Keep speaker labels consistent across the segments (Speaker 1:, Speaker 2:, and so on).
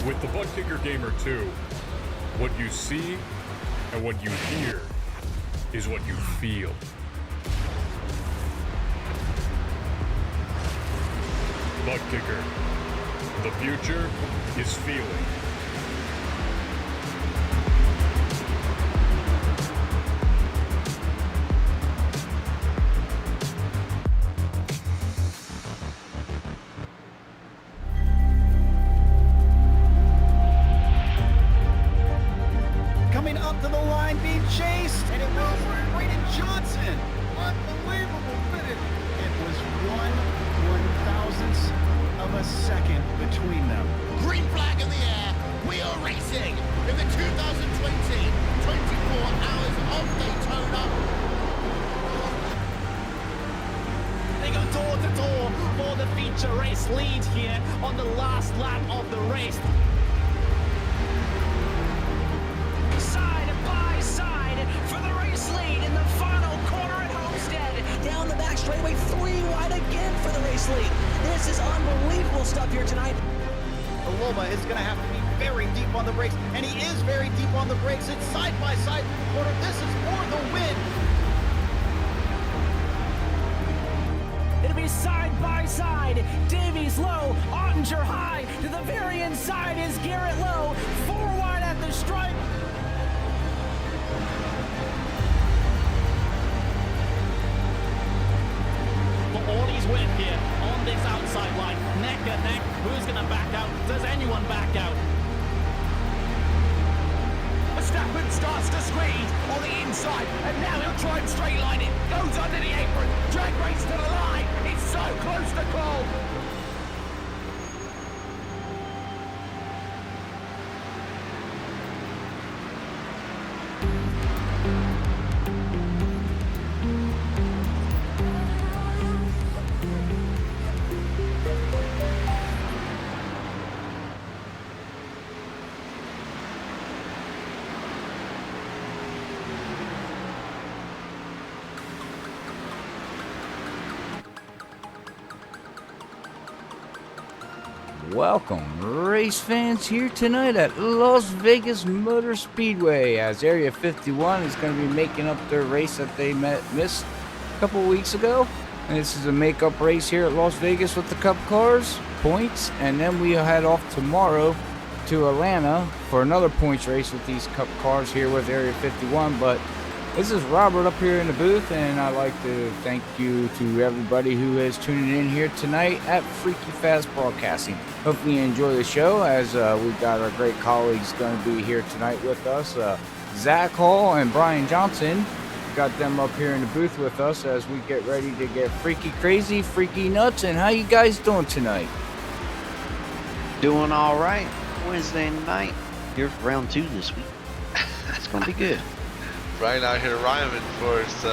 Speaker 1: With the ButtKicker Gamer2, what you see and what you hear is what you feel. ButtKicker, the future is feeling.
Speaker 2: Coming up to the line, being chased, and it was Braden Johnson. Unbelievable finish. It was 1/1000th of a second between them.
Speaker 3: Green flag in the air. We are racing in the 2020 24 Hours of Daytona.
Speaker 4: They go door to door for the feature race lead here on the last lap of the race. Side by side for the race lead in the final corner at Homestead.
Speaker 5: Down the back straightaway, 3 wide again for the race lead. This is unbelievable stuff here tonight.
Speaker 2: Aloma is going to have to be very deep on the brakes, and he is very deep on the brakes. It's side by side corner. This is for the win.
Speaker 4: It'll be side by side. Davies low, Ottinger high. To the very inside is Garrett low. 4 wide at the stripe. For Audie's win here on this outside line. Neck and neck. Who's going to back out? Does anyone back out? Verstappen starts to squeeze on the inside, and now he'll try and straight line it. Goes under the apron. Drag race to the line. It's so close to call.
Speaker 6: Welcome, race fans, here tonight at Las Vegas Motor Speedway, as Area 51 is going to be making up their race that they missed a couple weeks ago. And this is a makeup race here at Las Vegas with the Cup cars, points, and then we head off tomorrow to Atlanta for another points race with these Cup cars here with Area 51. But this is Robert up here in the booth, and I'd like to thank you to everybody who is tuning in here tonight at Freaky Fast Broadcasting. Hopefully you enjoy the show, as we've got our great colleagues going to be here tonight with us. Zach Hall and Brian Johnson, got them up here in the booth with us as we get ready to get freaky crazy, freaky nuts. And how you guys doing tonight?
Speaker 7: Doing all right. Wednesday night here for round 2 this week. It's going to be good.
Speaker 8: Brian out here rhyming for us.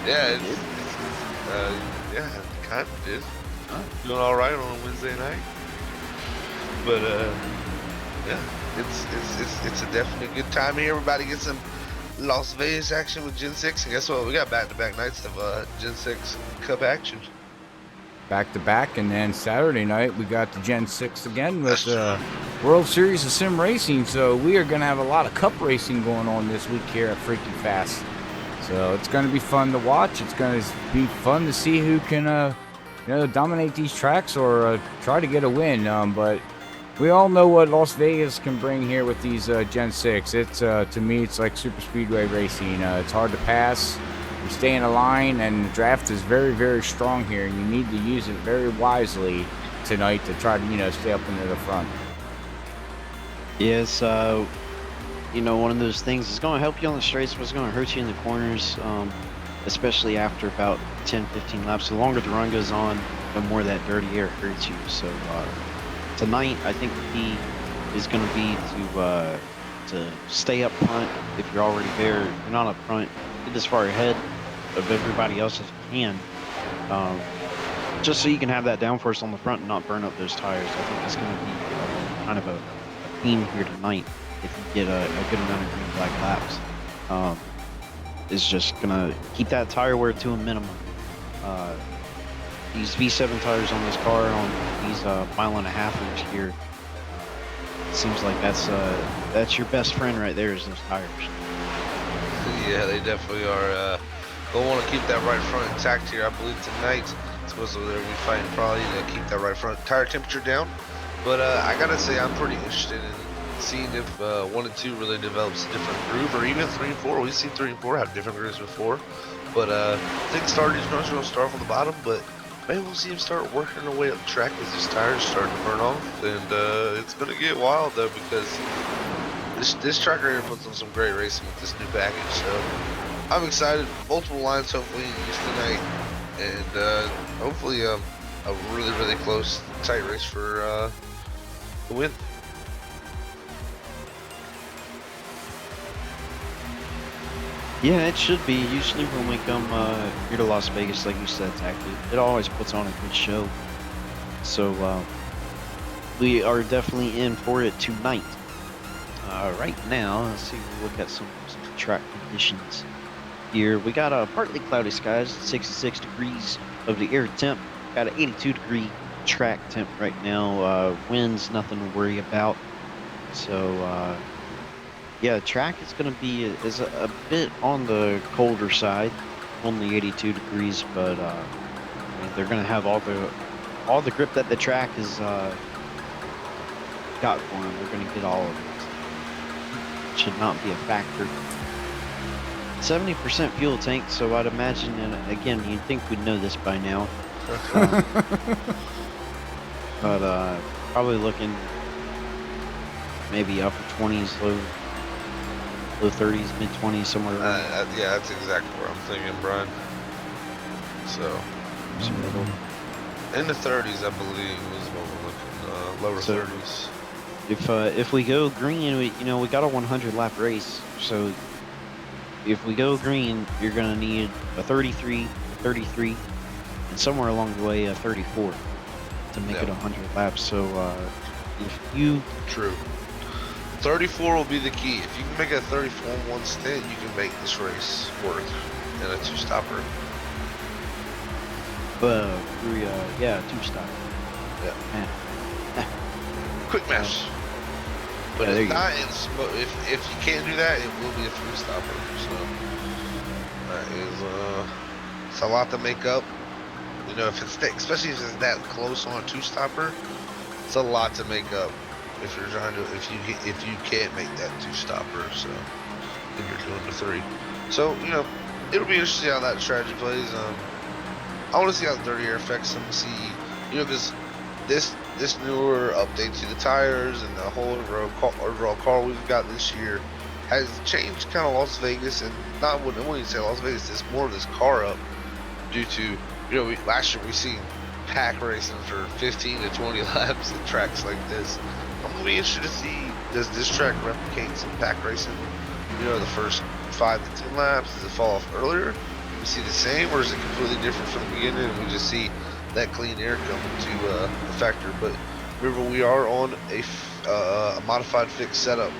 Speaker 8: Yeah, kind of did. Doing all right on a Wednesday night. But yeah, it's a definitely good time here. Everybody get some Las Vegas action with Gen6, and guess what? We got back-to-back nights of Gen6 Cup action.
Speaker 6: Back-to-back, and then Saturday night we got the Gen6 again with World Series of Sim Racing. So we are going to have a lot of Cup racing going on this week here at Freaky Fast. So it's going to be fun to watch. It's going to be fun to see who can dominate these tracks or try to get a win. But we all know what Las Vegas can bring here with these Gen 6. It's to me, it's like super speedway racing. It's hard to pass. You stay in a line, and the draft is very, very strong here. And you need to use it very wisely tonight to try to stay up into the front.
Speaker 7: Yes, one of those things is going to help you on the straights, but it's going to hurt you in the corners, especially after about 10-15 laps. The longer the run goes on, the more that dirty air hurts you. So tonight, I think the key is going to be to stay up front. If you're already there, if you're not up front, get as far ahead of everybody else as you can, just so you can have that downforce on the front and not burn up those tires. I think it's going to be kind of a theme here tonight. If you get a good amount of green flag laps, is just going to keep that tire wear to a minimum. These V7 tires on this car on these 1.5 miles here Seems like that's your best friend right there is those tires.
Speaker 8: Yeah, they definitely are. Gonna want to keep that right front intact here. I believe tonight, supposedly they'll be fighting probably to keep that right front tire temperature down. But I gotta say, I'm pretty interested in seeing if 1 and 2 really develops a different groove, or even 3 and 4. We've seen 3 and 4 have different grooves before. But things started, going to start off on the bottom, but maybe we'll see him start working their way up the track as his tires starting to burn off. And it's gonna get wild though, because this track right here puts on some great racing with this new package. So I'm excited. Multiple lines hopefully used tonight, and hopefully a really close, tight race for the win.
Speaker 7: Yeah, it should be. Usually when we come here to Las Vegas, like you said, Zach, it always puts on a good show. So we are definitely in for it tonight. Right now, let's see, we'll look at some track conditions here. We got a partly cloudy skies, 66 degrees of the air temp. Got an 82 degree track temp right now. Winds, nothing to worry about. So yeah, the track is going to be is a bit on the colder side, only 82 degrees, but I mean, they're going to have all the grip that the track has got for them. They're going to get all of it. Should not be a factor. 70% fuel tank, so I'd imagine, and again, you'd think we'd know this by now. But probably looking maybe upper 20s, low 30s, mid 20s, somewhere around.
Speaker 8: Yeah, that's exactly where I'm thinking, Brian. So in the 30s, I believe, is what we're looking. Lower 30s.
Speaker 7: If we go green, we got a 100 lap race, so if we go green, you're gonna need a 33, 33, and somewhere along the way a 34 to make it 100 laps. So if you
Speaker 8: true 34 will be the key. If you can make a 34 in one stint, you can make this race work in a 2-stopper.
Speaker 7: Yeah, 2-stopper.
Speaker 8: Yeah. Quick match. But
Speaker 7: yeah,
Speaker 8: if not, if you can't do that, it will be a 3-stopper. So that is it's a lot to make up. You know, if it's especially if it's that close on a 2-stopper, it's a lot to make up. If you're trying to, if you can't make that 2-stopper, so if you're doing the 3, so it'll be interesting how that strategy plays. I want to see how the dirty air affects them. See, because this newer update to the tires and the whole overall car we've got this year has changed kind of Las Vegas, and I wouldn't even say Las Vegas. It's more of this car up due to last year we seen pack racing for 15 to 20 laps at tracks like this. I'm gonna be interested to see, does this track replicate some pack racing? The first 5 to 10 laps, does it fall off earlier? We see the same, or is it completely different from the beginning and we just see that clean air come into a factor? But remember, we are on a modified fixed setup,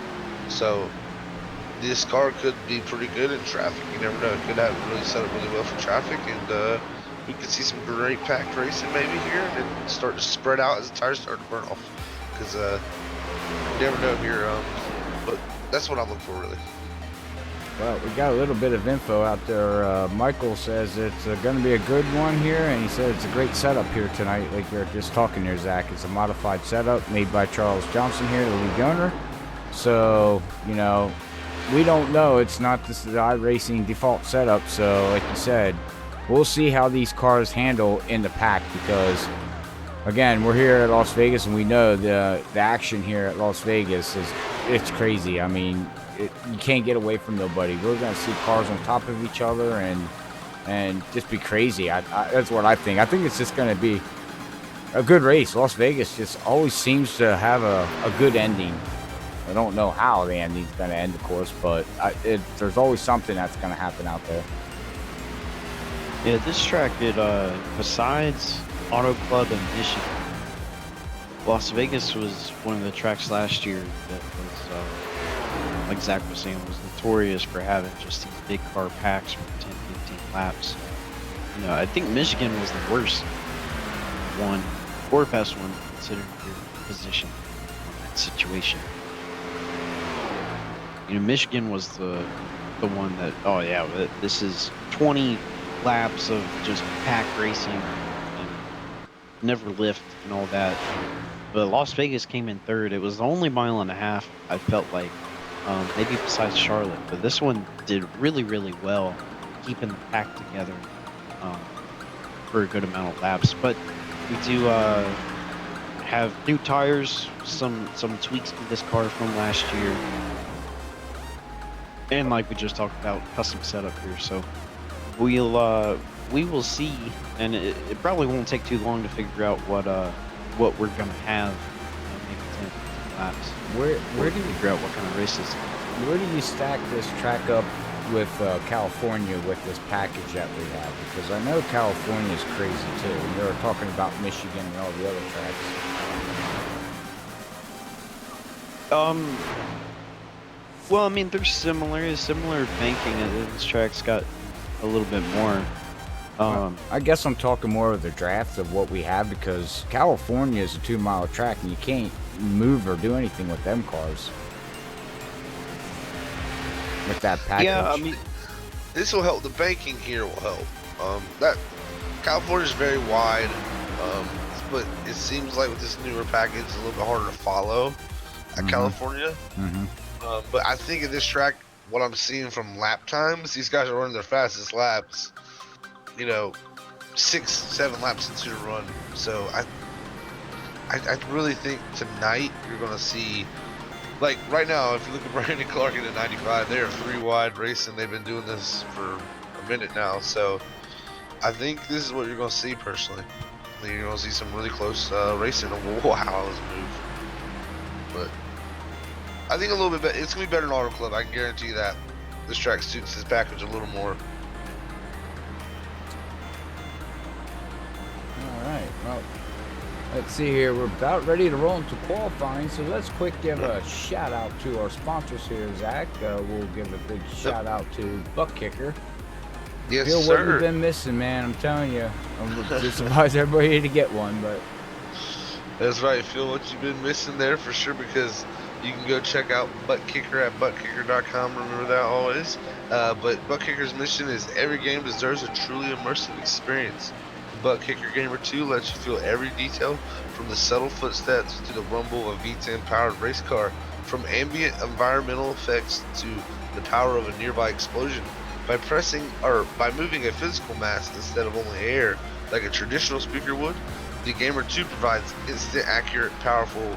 Speaker 8: so this car could be pretty good in traffic. You never know, it could have really set up really well for traffic, and we could see some great packed racing maybe here, and then start to spread out as the tires start to burn off, because you never know here. But that's what I'm looking for, really.
Speaker 6: Well, we got a little bit of info out there. Michael says it's going to be a good one here, and he said it's a great setup here tonight, like we were just talking here, Zach. It's a modified setup made by Charles Johnson here, the lead owner. So, we don't know. It's not the iRacing default setup, so like you said, we'll see how these cars handle in the pack, because, again, we're here at Las Vegas, and we know the action here at Las Vegas it's crazy. I mean, you can't get away from nobody. We're going to see cars on top of each other and just be crazy. That's what I think. I think it's just going to be a good race. Las Vegas just always seems to have a good ending. I don't know how the ending's going to end, of course, but there's always something that's going to happen out there.
Speaker 7: Yeah, this track, besides Auto Club and Michigan, Las Vegas was one of the tracks last year that was, like Zach was saying, was notorious for having just these big car packs for 10, 15 laps. I think Michigan was the worst one, or best one, considering your position on that situation. You know, Michigan was the one that, oh yeah, this is 20 laps of just pack racing and never lift and all that. But Las Vegas came in third. It was the only mile and a half I felt like, maybe besides Charlotte, but this one did really, really well, keeping the pack together for a good amount of laps. But we do have new tires, some tweaks to this car from last year, and like we just talked about, custom setup here. So we will see, and it probably won't take too long to figure out what we're gonna have. Maybe 10, 15 laps.
Speaker 6: Where do you
Speaker 7: figure out what kind of races?
Speaker 6: Where do you stack this track up with California with this package that we have? Because I know California is crazy too. They were talking about Michigan and all the other tracks.
Speaker 7: Well, I mean, they're similar banking. This track's got a little bit more.
Speaker 6: I guess I'm talking more of the draft of what we have, because California is a 2-mile track and you can't move or do anything with them cars. With that package.
Speaker 8: Yeah, I mean, this will help. The banking here will help. That California's very wide, but it seems like with this newer package, it's a little bit harder to follow at California. But I think at this track, what I'm seeing from lap times, these guys are running their fastest laps, 6-7 laps into the run. So I really think tonight you're going to see, like right now, if you look at Brandon Clark in the 95, they are 3 wide racing. They've been doing this for a minute now. So I think this is what you're going to see personally. I think you're going to see some really close racing. Wow, let's move. But I think a little bit better. It's going to be better than Auto Club. I can guarantee you that. This track suits this package a little more.
Speaker 6: Alright, well, let's see here. We're about ready to roll into qualifying, so let's quick give a shout out to our sponsors here, Zach. We'll give a big shout out to ButtKicker.
Speaker 8: Yes,
Speaker 6: Feel
Speaker 8: sir.
Speaker 6: what you've been missing, man. I'm telling you. I'm just advise everybody to get one, but
Speaker 8: that's right. Feel what you've been missing there for sure, because you can go check out ButtKicker at ButtKicker.com. Remember that always. But ButtKicker's mission is every game deserves a truly immersive experience. ButtKicker Gamer2 lets you feel every detail, from the subtle footsteps to the rumble of a V10 powered race car, from ambient environmental effects to the power of a nearby explosion. By moving a physical mass instead of only air, like a traditional speaker would, the Gamer2 provides instant accurate, powerful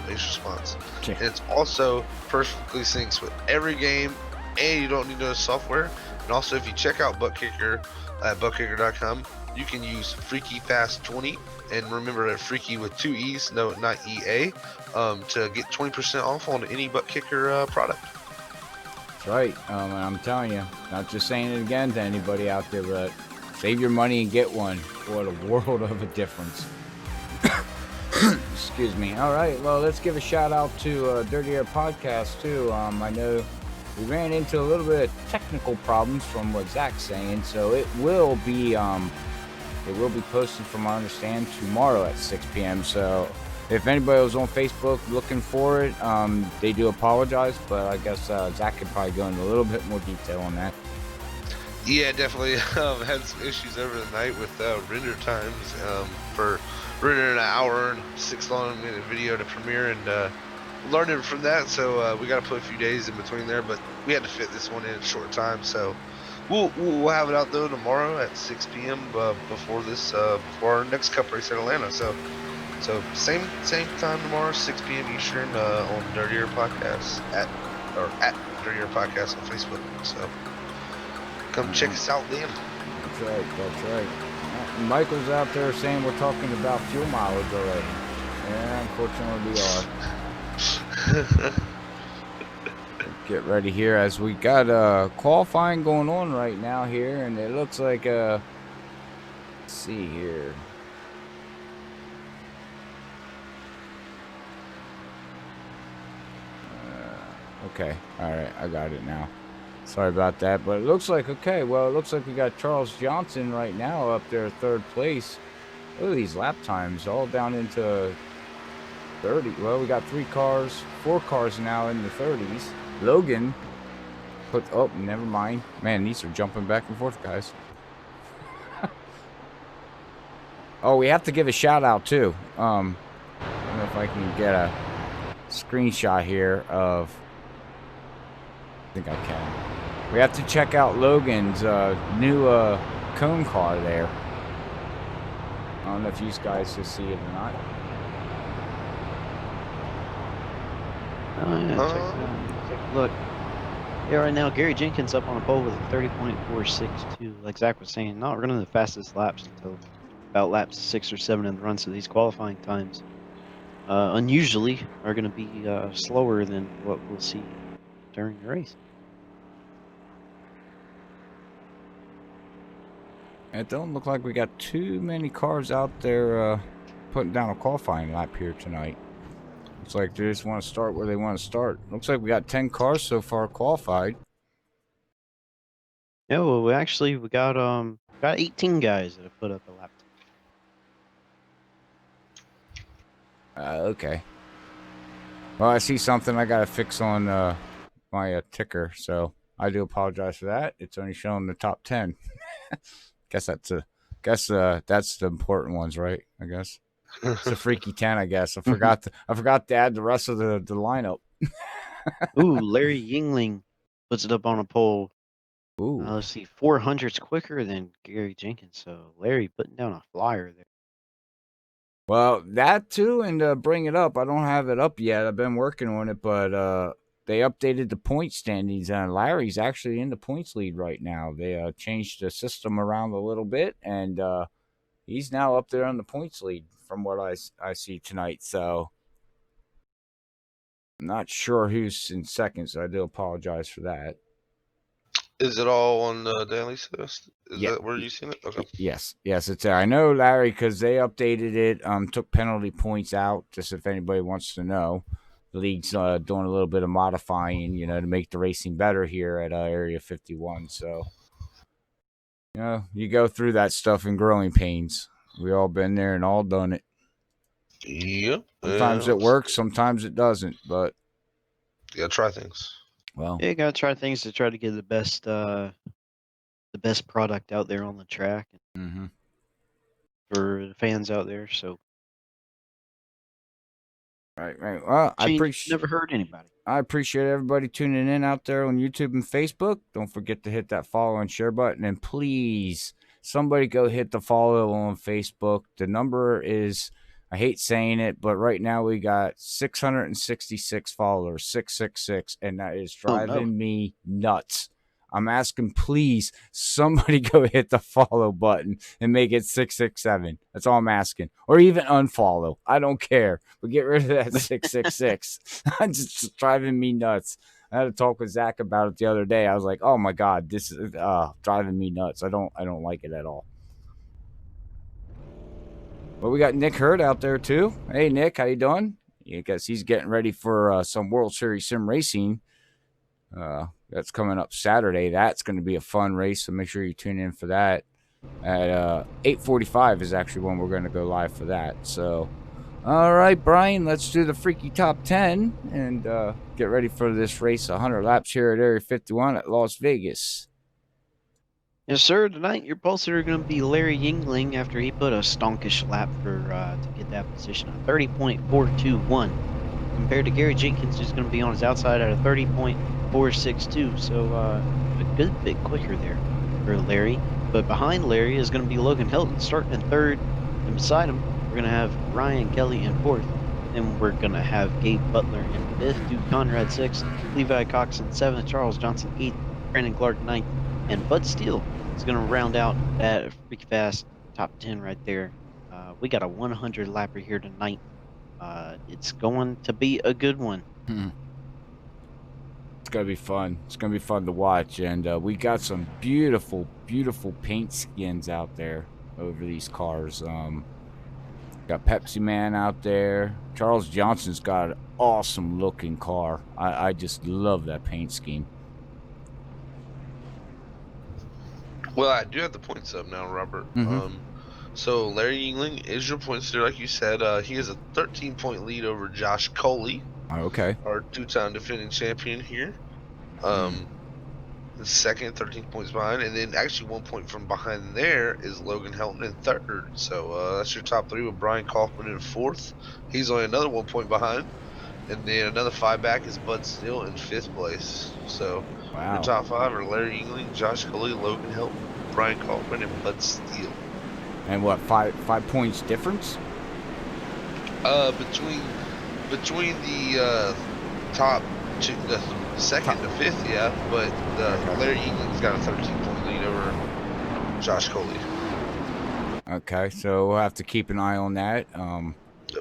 Speaker 8: bass response.
Speaker 6: Okay.
Speaker 8: And it's also perfectly syncs with every game, and you don't need no software. And also, if you check out ButtKicker at ButtKicker.com, you can use Freaky Fast 20, and remember that Freaky with 2 E's, no, not EA, to get 20% off on any ButtKicker product.
Speaker 6: that's right. And I'm telling you, not just saying it again to anybody out there, but save your money and get one. What a world of a difference. Excuse me. All right, well, let's give a shout out to Dirty Air Podcast too. I know we ran into a little bit of technical problems from what Zach's saying, so it will be posted, from what I understand, tomorrow at 6 p.m. So if anybody was on Facebook looking for it, they do apologize, but I guess Zach could probably go into a little bit more detail on that.
Speaker 8: Yeah, definitely had some issues over the night with render times for rendering an hour and 6-minute video to Premiere, and learning from that. So we got to put a few days in between there, but we had to fit this one in a short time. So we'll have it out though tomorrow at 6 p.m. Before our next Cup race at Atlanta. So same time tomorrow, 6 p.m. Eastern on Dirty Air Podcast at Dirty Air Podcast on Facebook. So come check us out then.
Speaker 6: That's right. Michael's out there saying we're talking about fuel mileage already. Yeah, unfortunately we are. Get ready here as we got qualifying going on right now here, and it looks like let's see here. Okay, all right, I got it now. Sorry about that, but it looks like, okay, well, it looks like we got Charles Johnson right now up there, 3rd place. Look at these lap times, all down into 30. Well, we got 4 cars now in the 30s. Logan put. Oh, never mind. Man, these are jumping back and forth, guys. Oh, we have to give a shout out too. I don't know if I can get a screenshot here of. I think I can. We have to check out Logan's new cone car there. I don't know if you guys just see it or not.
Speaker 7: Oh, yeah, take a look. Yeah, right now, Gary Jenkins up on a pole with a 30.462. Like Zach was saying, not running the fastest laps until about laps 6 or 7 in the run. So these qualifying times, unusually, are going to be slower than what we'll see during the race.
Speaker 6: It don't look like we got too many cars out there putting down a qualifying lap here tonight. Looks like they just want to start where they want to start. Looks like we got 10 cars so far qualified.
Speaker 7: Yeah, well, we got 18 guys that have put up a lap.
Speaker 6: Okay. Well, I see something I gotta fix on my ticker, so I do apologize for that. It's only showing the top 10. Guess that's the important ones, right? I guess it's a freaky 10. I guess I forgot to add the rest of the lineup.
Speaker 7: Ooh, Larry Yingling puts it up on a pole.
Speaker 6: Ooh.
Speaker 7: Let's see, 400's quicker than Gary Jenkins. So Larry putting down a flyer there.
Speaker 6: Well, that too, and bring it up. I don't have it up yet. I've been working on it, but they updated the point standings, and Larry's actually in the points lead right now. They changed the system around a little bit, and he's now up there on the points lead from what I see tonight. So I'm not sure who's in second, so I do apologize for that.
Speaker 8: Is it all on the daily list? Is
Speaker 6: Yeah.
Speaker 8: that where you seen it? Okay.
Speaker 6: Yes, it's there. I know, Larry, because they updated it. Took penalty points out, just if anybody wants to know. The league's doing a little bit of modifying, to make the racing better here at Area 51. So, you go through that stuff in growing pains. We all been there and all done it.
Speaker 8: Yep.
Speaker 6: Sometimes it works, sometimes it doesn't. But
Speaker 8: you gotta try things.
Speaker 6: Well,
Speaker 7: yeah, you gotta try things to try to get the best product out there on the track for the fans out there. So,
Speaker 6: right. Well, I appreciate.
Speaker 7: Never hurt anybody.
Speaker 6: I appreciate everybody tuning in out there on YouTube and Facebook. Don't forget to hit that follow and share button, and please, somebody go hit the follow on Facebook. The number is, I hate saying it, but right now we got 666 followers, 666, and that is driving me nuts. I'm asking, please, somebody go hit the follow button and make it 667. That's all I'm asking. Or even unfollow. I don't care. But get rid of that 666. It's just driving me nuts. I had to talk with Zach about it the other day. I was like, oh my God, this is driving me nuts. I don't like it at all. Well, we got Nick Hurd out there too. Hey, Nick, how you doing? I guess he's getting ready for some World Series Sim Racing. That's coming up Saturday. That's going to be a fun race, so make sure you tune in for that. At 8:45 is actually when we're going to go live for that. So, all right, Brian, let's do the freaky top 10 and get ready for this race. 100 laps here at Area 51 at Las Vegas.
Speaker 7: Yes, sir. Tonight, your pulsar are going to be Larry Yingling after he put a stonkish lap to get that position at 30.421. Compared to Gary Jenkins, who's going to be on his outside at a 30.462. So a good bit quicker there for Larry. But behind Larry is going to be Logan Hilton starting in third. And beside him, we're going to have Ryan Kelly in fourth. Then we're going to have Gabe Butler in fifth, Duke Conrad sixth, Levi Cox in seventh, Charles Johnson eighth, Brandon Clark ninth, and Bud Steele is going to round out that freaky fast top 10 right there. We got a 100 lapper here tonight. It's going to be a good one.
Speaker 6: It's going to be fun. It's going to be fun to watch. And we got some beautiful, beautiful paint skins out there over these cars. Got Pepsi Man out there. Charles Johnson's got an awesome looking car. I just love that paint scheme.
Speaker 8: Well, I do have the points up now, Robert. So Larry Yingling is your points leader, like you said. He has a 13-point lead over Josh Coley,
Speaker 6: Okay.
Speaker 8: our two-time defending champion here. The second, 13 points behind, and then actually 1 point from behind there is Logan Helton in third. So that's your top three with Brian Kaufman in fourth. He's only another 1 point behind. And then another 5 back is Bud Steele in fifth place. So your
Speaker 6: Wow.
Speaker 8: top 5 are Larry Yingling, Josh Coley, Logan Helton, Brian Kaufman, and Bud Steele.
Speaker 6: And what, 5 points difference?
Speaker 8: Between the top two, the second to fifth, yeah, but Larry Yingling's got a 13-point lead over Josh Coley.
Speaker 6: Okay, so we'll have to keep an eye on that.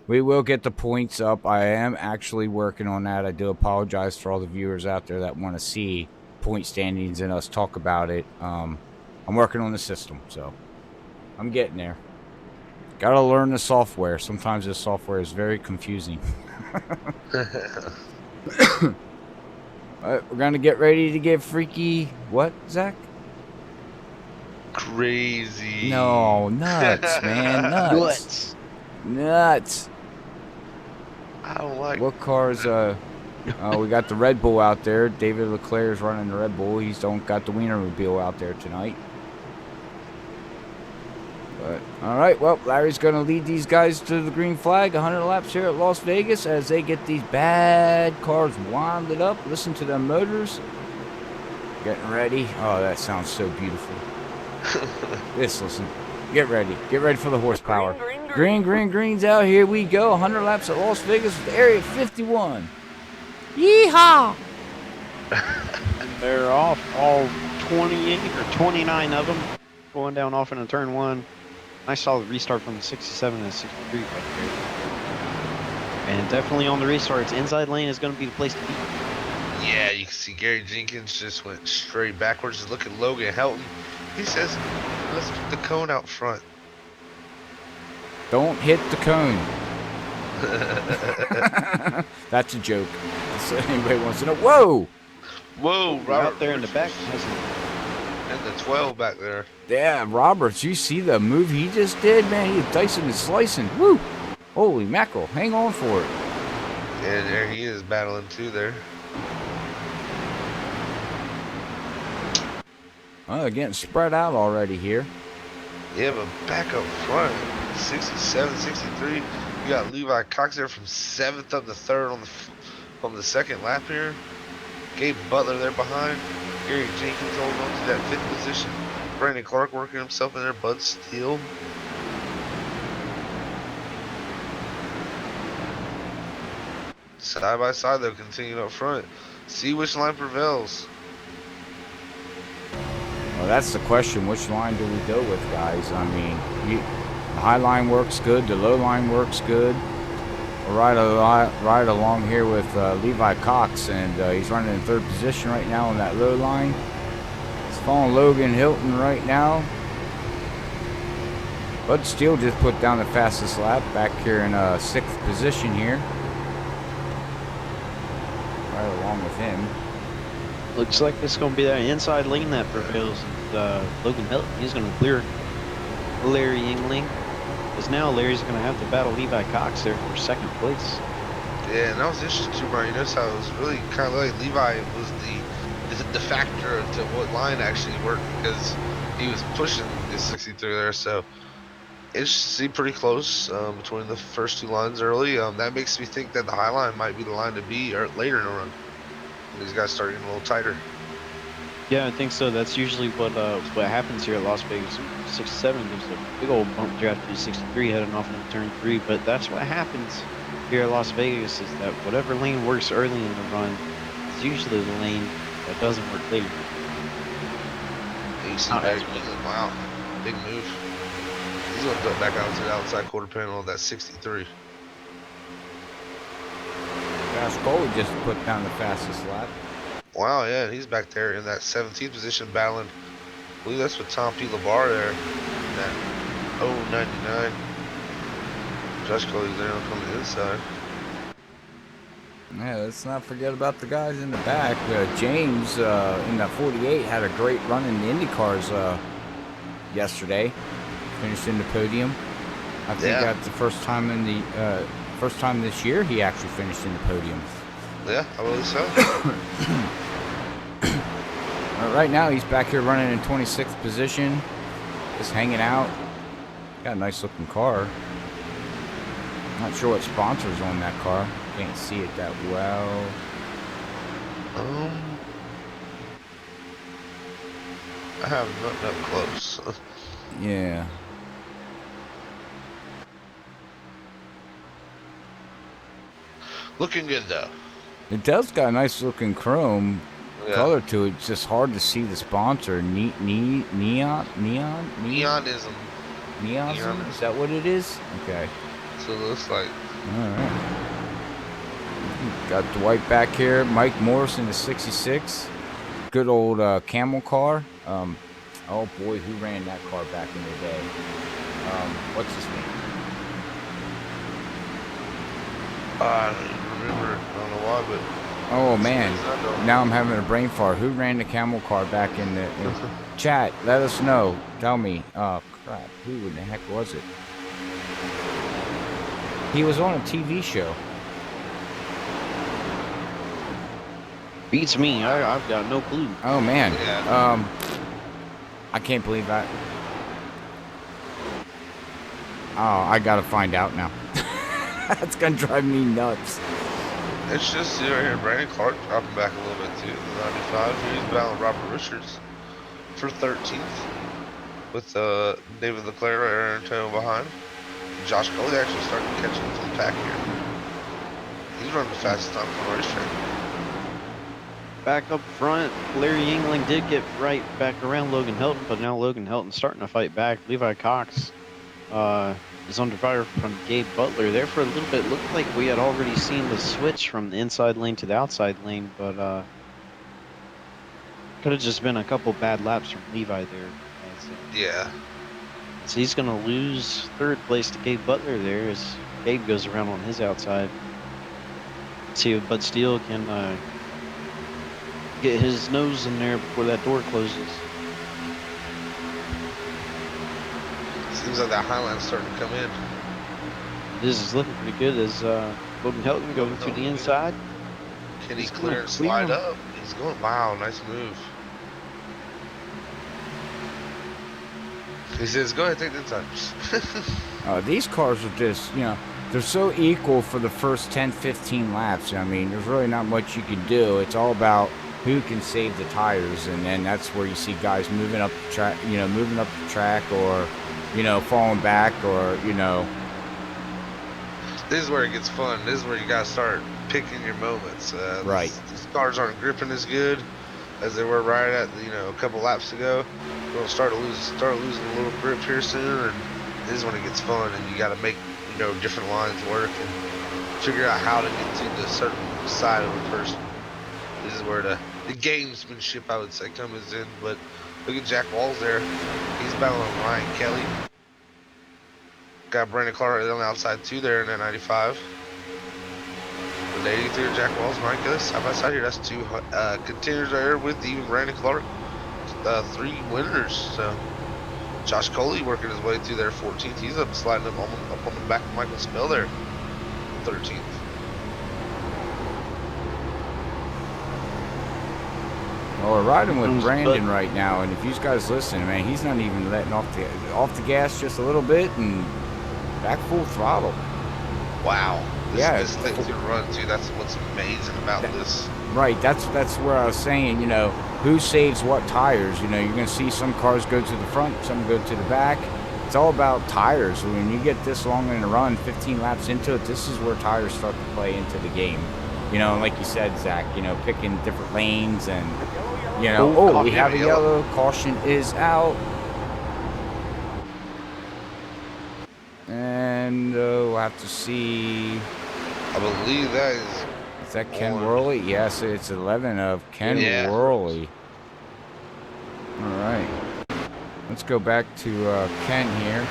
Speaker 6: We will get the points up. I am actually working on that. I do apologize for all the viewers out there that want to see point standings and us talk about it. I'm working on the system, so I'm getting there. Gotta learn the software. Sometimes the software is very confusing. Alright, we're gonna get ready to get freaky. What, Zach?
Speaker 8: Crazy.
Speaker 6: No, nuts, man, nuts. Nuts.
Speaker 8: I don't like.
Speaker 6: What cars? We got the Red Bull out there. David Leclerc's running the Red Bull. He's don't got the Wienermobile out there tonight. But all right, well, Larry's gonna lead these guys to the green flag. 100 laps here at Las Vegas as they get these bad cars winded up. Listen to their motors. Getting ready. Oh, that sounds so beautiful. Listen. Get ready. Get ready for the horsepower. Green's out. Here we go. 100 laps at Las Vegas with Area 51. Yeehaw!
Speaker 7: They're off, all 28 or 29 of them, going down off into turn one. Nice solid restart from the 67 and 63 right there. And definitely on the restarts, inside lane is going to be the place to be.
Speaker 8: Yeah, you can see Gary Jenkins just went straight backwards. Just look at Logan Helton. He says, let's put the cone out front.
Speaker 6: Don't hit the cone. That's a joke. So anybody wants to know. Whoa!
Speaker 8: Whoa, Robert.
Speaker 7: Out there in the back.
Speaker 8: And the 12 back there.
Speaker 6: Yeah, Roberts, you see the move he just did? Man, he's dicing and slicing. Woo! Holy mackerel. Hang on for it.
Speaker 8: And there he is battling too there.
Speaker 6: Oh, getting spread out already here.
Speaker 8: Yeah, but back up front, 67, 63. You got Levi Cox there from 7th up to 3rd on the second lap here. Gabe Butler there behind. Gary Jenkins holding on to that 5th position. Brandon Clark working himself in there. Bud Steele. Side by side, they'll continue up front. See which line prevails.
Speaker 6: Well, that's the question. Which line do we go with, guys? I mean, the high line works good. The low line works good. We're right along here with Levi Cox, and he's running in 3rd position right now on that low line. He's following Logan Hilton right now. Bud Steele just put down the fastest lap back here in 6th position here. Right along with him.
Speaker 7: Looks like it's going to be that inside lane that prevails. Logan Hilton, he's going to clear Larry Yingling. Because now Larry's going to have to battle Levi Cox there for 2nd place.
Speaker 8: Yeah, and that was interesting too, Brian. You notice how it was really kind of like Levi was the factor to what line actually worked, because he was pushing the 63 there. So it's see pretty close between the first two lines early. That makes me think that the high line might be the line to be later in the run. These guys start getting a little tighter.
Speaker 7: Yeah, I think so. That's usually what happens here at Las Vegas. 67, there's a big old bump draft to 63 heading off into turn 3. But that's what happens here at Las Vegas, is that whatever lane works early in the run is usually the lane that doesn't work later.
Speaker 8: You see wow, big move. He's going to go back out to the outside quarter panel of that 63.
Speaker 6: Josh Coley just put down the fastest lap.
Speaker 8: Wow, yeah, he's back there in that 17th position battling. I believe that's with Tom P. LaBar there. That 099. Josh Coley's there on the inside.
Speaker 6: Yeah, let's not forget about the guys in the back. James in that 48 had a great run in the Indy cars yesterday. finished in the podium. I think
Speaker 8: Yeah.
Speaker 6: that's the first time in the first time this year he actually finished in the podium.
Speaker 8: Yeah, I believe so.
Speaker 6: Right now he's back here running in 26th position, just hanging out. Got a nice looking car. Not sure what sponsor's on that car. Can't see it that well.
Speaker 8: I have nothing up close.
Speaker 6: Yeah.
Speaker 8: Looking good though.
Speaker 6: It does got a nice looking chrome color
Speaker 8: Yeah.
Speaker 6: to it. It's just hard to see the sponsor. Neonism.
Speaker 8: Neonism.
Speaker 6: Neonism? Is that what it is? Okay.
Speaker 8: So it looks like.
Speaker 6: All right. Got Dwight back here. Mike Morrison, the 66. Good old camel car. Oh boy, who ran that car back in the day? What's his name?
Speaker 8: I don't even remember. I don't know why, but.
Speaker 6: Oh man, now I'm having a brain fart. Who ran the camel car back in the chat? Let us know. Tell me. Oh crap, who in the heck was it? He was on a TV show.
Speaker 7: Beats me. I've got no clue.
Speaker 6: Oh man.
Speaker 8: Yeah.
Speaker 6: I can't believe that. Oh, I gotta find out now. That's gonna drive me nuts.
Speaker 8: It's just right here, Brandon Clark dropping back a little bit too. The 95. He's battling Robert Richards for 13th with David Leclerc right there in tow behind. Josh Colley actually starting to catch him to the pack here. He's running the fastest time on the racetrack.
Speaker 7: Back up front, Larry Yingling did get right back around Logan Helton, but now Logan Helton's starting to fight back. Levi Cox is under fire from Gabe Butler. There for a little bit, looked like we had already seen the switch from the inside lane to the outside lane, but could have just been a couple bad laps from Levi there.
Speaker 8: Yeah.
Speaker 7: So he's going to lose third place to Gabe Butler there as Gabe goes around on his outside. See if Bud Steele can get his nose in there before that door closes.
Speaker 8: Seems like that Highline's starting to come in.
Speaker 7: This is looking pretty good as Logan Helton going through the inside.
Speaker 8: Can he
Speaker 7: He's
Speaker 8: clear
Speaker 7: gonna
Speaker 8: and slide
Speaker 7: clear.
Speaker 8: up? He's going. Wow, nice move. He says, "Go ahead, take the time."
Speaker 6: These cars are just, they're so equal for the first 10, 15 laps. I mean, there's really not much you can do. It's all about who can save the tires, and then that's where you see guys moving up the track, or, falling back, or,
Speaker 8: This is where it gets fun. This is where you gotta start picking your moments.
Speaker 6: Right.
Speaker 8: These cars aren't gripping as good as they were right at a couple laps ago. We're gonna start losing a little grip here soon, and this is when it gets fun. And you gotta make different lines work and figure out how to get to the certain side of a person. This is where the gamesmanship, I would say, comes in. But look at Jack Walls there. He's battling Ryan Kelly. Got Brandon Clark on the outside too there in that 95. With 83, Jack Walls, Ryan Kelly side by side here. That's two contenders there with even Brandon Clark. 3 winners. So Josh Coley working his way through there 14th. He's up sliding up on the back of Michael Spell there 13th.
Speaker 6: Well, we're riding with Brandon right now, and if you guys listen, man, he's not even letting off the gas just a little bit and back full throttle.
Speaker 8: Wow. This
Speaker 6: Yeah,
Speaker 8: thing's gonna run too. That's what's amazing about this.
Speaker 6: Right, that's where I was saying, who saves what tires. You're going to see some cars go to the front, some go to the back. It's all about tires. When you get this long in a run, 15 laps into it, this is where tires start to play into the game. Like you said, Zach, picking different lanes and, we have a yellow. Caution is out. And we'll have to see.
Speaker 8: I believe that is.
Speaker 6: Is that Ken Worley? Yes, it's 11 of Ken
Speaker 8: Yeah.
Speaker 6: Worley. All right. Let's go back to Ken here.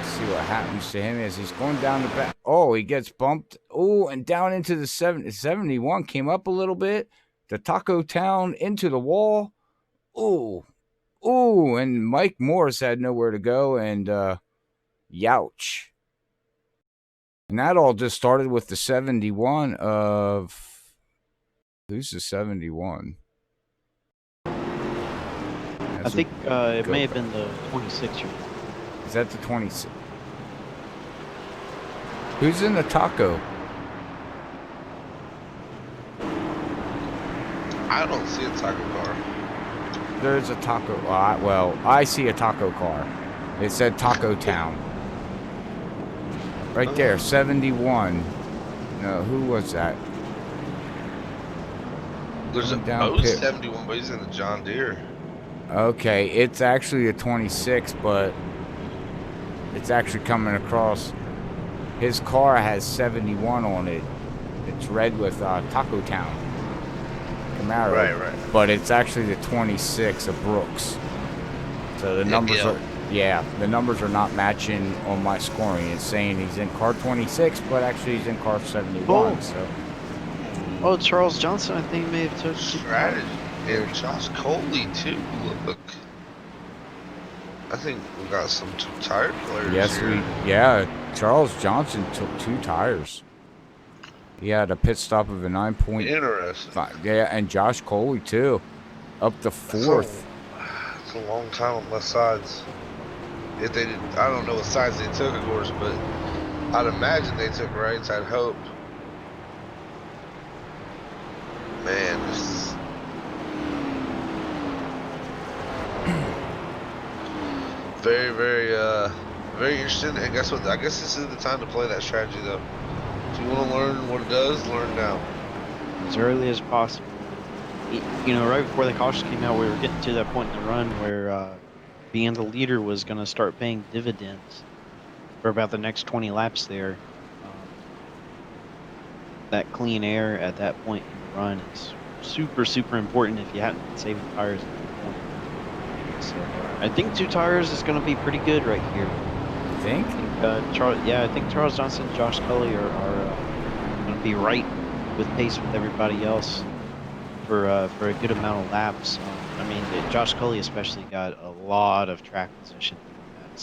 Speaker 6: See what happens to him as he's going down the back. Oh, he gets bumped. Oh, and down into the 71. Came up a little bit. The Taco Town into the wall. Ooh. Ooh, and Mike Morris had nowhere to go, and youch. And that all just started with the 71 of... Who's the 71?
Speaker 7: I think it may have been the 26 year.
Speaker 6: Is that the 26? Who's in the taco?
Speaker 8: I don't see a taco car.
Speaker 6: There's a taco. Well, I see a taco car. It said Taco Town. Right there, 71. No, who was that?
Speaker 8: There's a
Speaker 6: Down pit.
Speaker 8: 71, but he's in the John Deere.
Speaker 6: Okay, it's actually a 26, but it's actually coming across. His car has 71 on it. It's red with Taco Town. Camaro.
Speaker 8: Right.
Speaker 6: But it's actually the 26 of Brooks. So the numbers are, the numbers are not matching on my scoring. It's saying he's in car 26, but actually he's in car 71. So.
Speaker 7: Oh, Charles Johnson, I think, may have took
Speaker 8: Strategy. And Josh Coley, too. Look. I think we got some two-tired players here.
Speaker 6: Charles Johnson took 2 tires. He had a pit stop of a 9.5.
Speaker 8: Interesting.
Speaker 6: Yeah, and Josh Coley, too. Up to 4th.
Speaker 8: It's a long time on both sides. If they did, I don't know what sides they took, of course, but I'd imagine they took rights. I'd hope. Man, this is very, very interesting. And guess what? I guess this is the time to play that strategy, though. If you want to learn what it does, learn now.
Speaker 7: as early as possible. You know, right before the caution came out, we were getting to that point in the run where being the leader was going to start paying dividends for about the next 20 laps there. That clean air at that point in the run is super, super important if you hadn't been saving tires at that point. So I think 2 tires is going to be pretty good right here.
Speaker 6: You think?
Speaker 7: I think Charles Johnson and Josh Cully are going to be right with pace with everybody else for a good amount of laps. I mean, Josh Cully especially got a lot of track position from that,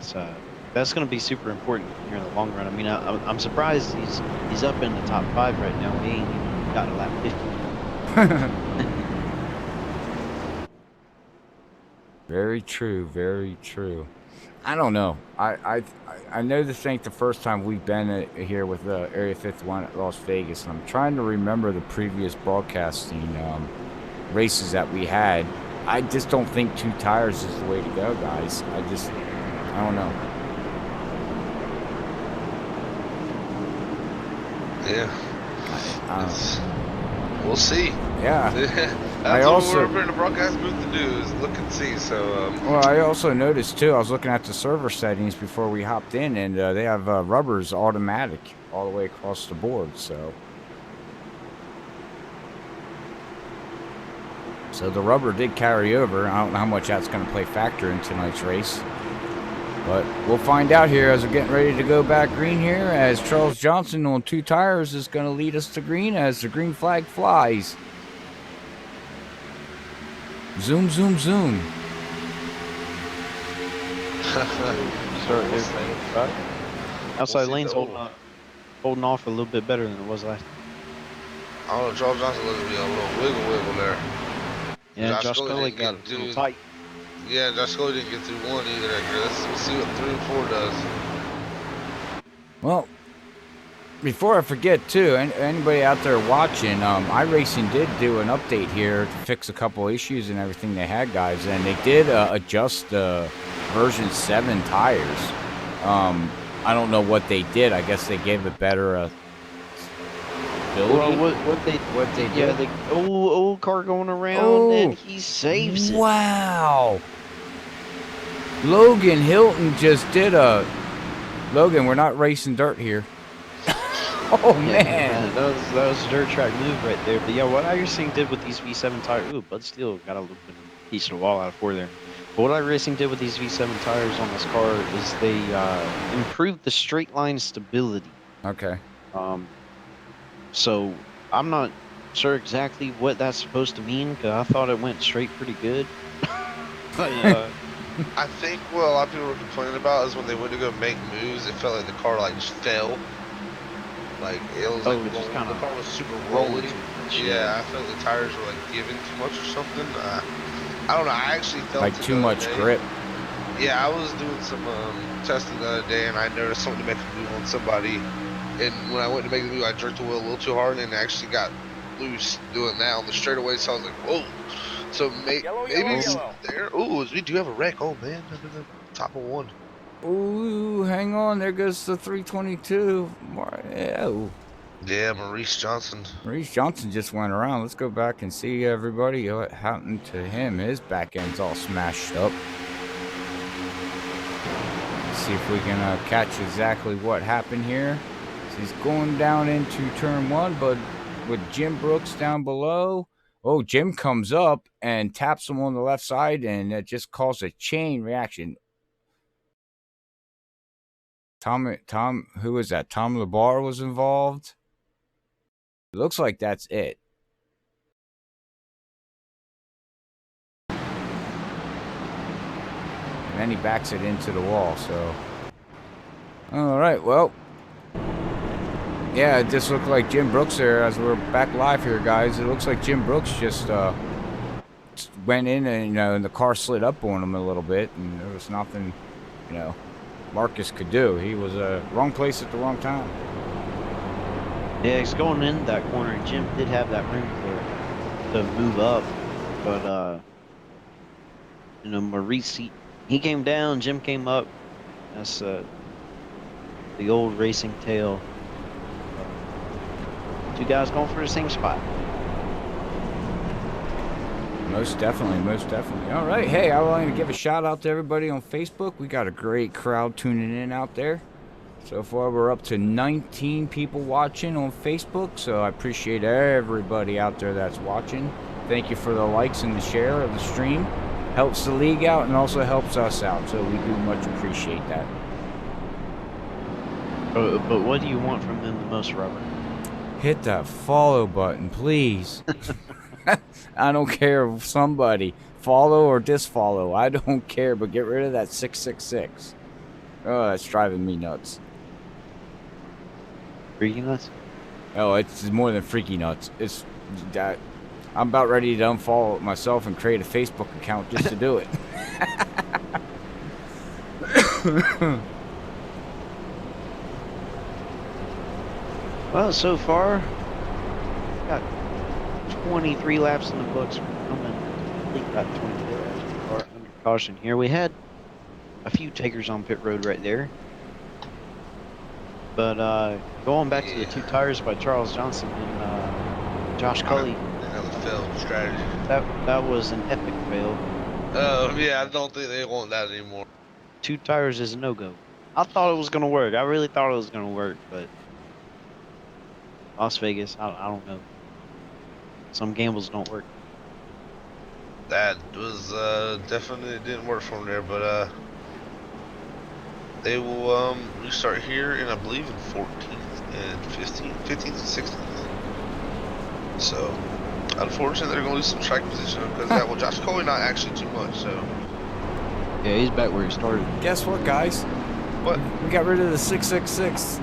Speaker 7: so that's going to be super important here in the long run. I mean, I'm surprised he's up in the top 5 right now. He ain't even got a lap 50.
Speaker 6: Very true, very true. I don't know. I know this ain't the first time we've been here with Area 51 at Las Vegas, and I'm trying to remember the previous broadcasting races that we had. I just don't think 2 tires is the way to go, guys. I don't know.
Speaker 8: Yeah. We'll see.
Speaker 6: Yeah.
Speaker 8: That's what we're up here in the broadcast booth to do, is look and see. So.
Speaker 6: Well, I also noticed too. I was looking at the server settings before we hopped in, and they have rubbers automatic all the way across the board. So the rubber did carry over. I don't know how much that's going to play factor in tonight's race, but we'll find out here as we're getting ready to go back green here. As Charles Johnson on 2 tires is going to lead us to green as the green flag flies. Zoom, zoom, zoom.
Speaker 7: Outside lane's holding off a little bit better than it was last time.
Speaker 8: I don't know, Charles Johnson looks to be a little wiggle there.
Speaker 7: Yeah, Josh Cully got a little tight.
Speaker 8: Yeah, Josh Cully didn't get through 1 either. Let's see what 3 and 4 does.
Speaker 6: Well, before I forget too, anybody out there watching, iRacing did do an update here to fix a couple issues and everything they had, guys, and they did adjust the version 7 tires. I don't know what they did. I guess they gave it better ability.
Speaker 7: Well, what they did? Yeah, the old car going around, and he saves it.
Speaker 6: Wow. Logan Hilton just did Logan, we're not racing dirt here. Oh,
Speaker 7: yeah,
Speaker 6: man.
Speaker 7: That was a dirt track move right there. But yeah, what iRacing did with these V7 tires, ooh, Bud Steele got a little bit of a piece of the wall out of 4 there. But what iRacing did with these V7 tires on this car is they improved the straight line stability.
Speaker 6: Okay.
Speaker 7: So I'm not sure exactly what that's supposed to mean because I thought it went straight pretty good. But
Speaker 8: I think what a lot of people were complaining about is when they went to go make moves, it felt like the car like just fell. Like it was like
Speaker 7: it just kind
Speaker 8: the
Speaker 7: of
Speaker 8: car was super
Speaker 7: rolling
Speaker 8: rolly.
Speaker 7: too much.
Speaker 8: Yeah, I felt the tires were like giving too much or something. I don't know. I actually felt
Speaker 6: Like
Speaker 8: it
Speaker 6: too
Speaker 8: the other
Speaker 6: much
Speaker 8: day.
Speaker 6: grip.
Speaker 8: Yeah, I was doing some testing the other day, and I noticed something to make a move on somebody. And when I went to make the move, I jerked the wheel a little too hard, and it actually got loose doing that on the straightaway. So I was like, whoa. So maybe there. Ooh, we do have a wreck. Oh man, I'm in the top of one.
Speaker 6: Ooh, hang on. There goes the 322. Oh,
Speaker 8: Yeah, Maurice Johnson.
Speaker 6: Maurice Johnson just went around. Let's go back and see everybody what happened to him. His back end's all smashed up. Let's see if we can catch exactly what happened here. So he's going down into turn one, but with Jim Brooks down below. Oh, Jim comes up and taps him on the left side, and it just caused a chain reaction. Tom, who was that? Tom LeBar was involved. It looks like that's it. And then he backs it into the wall, so. All right, well. Yeah, it just looked like Jim Brooks there as we're back live here, guys. It looks like Jim Brooks just went in and, and the car slid up on him a little bit, and there was nothing, Marcus could do. He was wrong place at the wrong time.
Speaker 7: yeah, he's going in that corner. And Jim did have that room to move up, but Maurice he came down, Jim came up. That's the old racing tale. Two guys going for the same spot.
Speaker 6: Most definitely, most definitely. All right, hey, I want to give a shout out to everybody on Facebook. We got a great crowd tuning in out there. So far, we're up to 19 people watching on Facebook, so I appreciate everybody out there that's watching. Thank you for the likes and the share of the stream. Helps the league out and also helps us out, so we do much appreciate that.
Speaker 7: But what do you want from them the most, Robert?
Speaker 6: Hit that follow button, please. I don't care if somebody follow or disfollow. I don't care, but get rid of that 666. Oh, that's driving me nuts.
Speaker 7: Freaky nuts?
Speaker 6: Oh, it's more than freaky nuts. It's that I'm about ready to unfollow myself and create a Facebook account just to do it.
Speaker 7: Well, so far, got 23 laps in the books. I think got 24 laps under caution here. We had a few takers on pit road right there. But going back to the two tires by Charles Johnson and Josh Cully.
Speaker 8: That was a failed strategy.
Speaker 7: That was an epic fail.
Speaker 8: Oh, yeah, I don't think they want that anymore.
Speaker 7: Two tires is a no-go. I thought it was going to work. I really thought it was going to work, but Las Vegas, I don't know. Some gambles don't work.
Speaker 8: That was definitely didn't work for them there, but they will restart here in I believe in 14th and 15th and 16th. So unfortunately they're gonna lose some track position because that. Well, Josh Coley not actually too much. So
Speaker 7: yeah, he's back where he started.
Speaker 6: Guess what, guys?
Speaker 8: What?
Speaker 6: We got rid of the 666.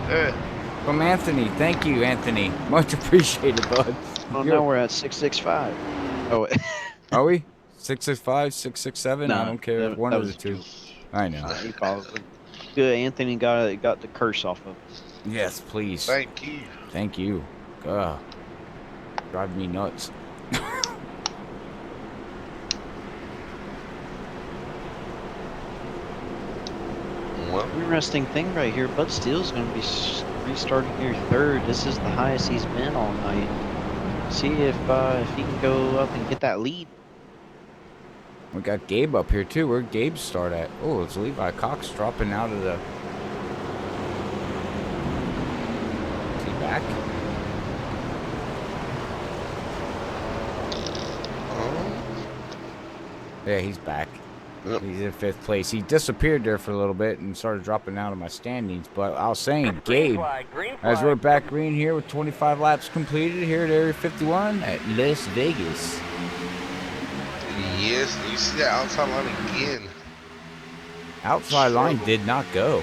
Speaker 8: Yeah.
Speaker 6: From Anthony. Thank you, Anthony. Much appreciated, bud.
Speaker 7: Well, now we're at 665. Oh,
Speaker 6: are we? 665, 667?
Speaker 7: No,
Speaker 6: I don't care. One of the two. I know.
Speaker 7: He probably. Good, Anthony got the curse off of.
Speaker 6: Yes, please.
Speaker 8: Thank you.
Speaker 6: Thank you. Drive me nuts.
Speaker 8: Well,
Speaker 7: interesting thing right here. Bud Steele's going to be restarting here third. This is the highest he's been all night. See if he can go up and get that lead.
Speaker 6: We got Gabe up here too. Where'd Gabe start at? Oh, it's Levi Cox dropping out of the. Is he back? Yeah, he's back.
Speaker 8: Yep.
Speaker 6: He's in 5th place. He disappeared there for a little bit and started dropping out of my standings. But I was saying, Gabe, as we're back green here with 25 laps completed here at Area 51 at Las Vegas.
Speaker 8: Yes, you see that outside line again.
Speaker 6: Outside line did not go.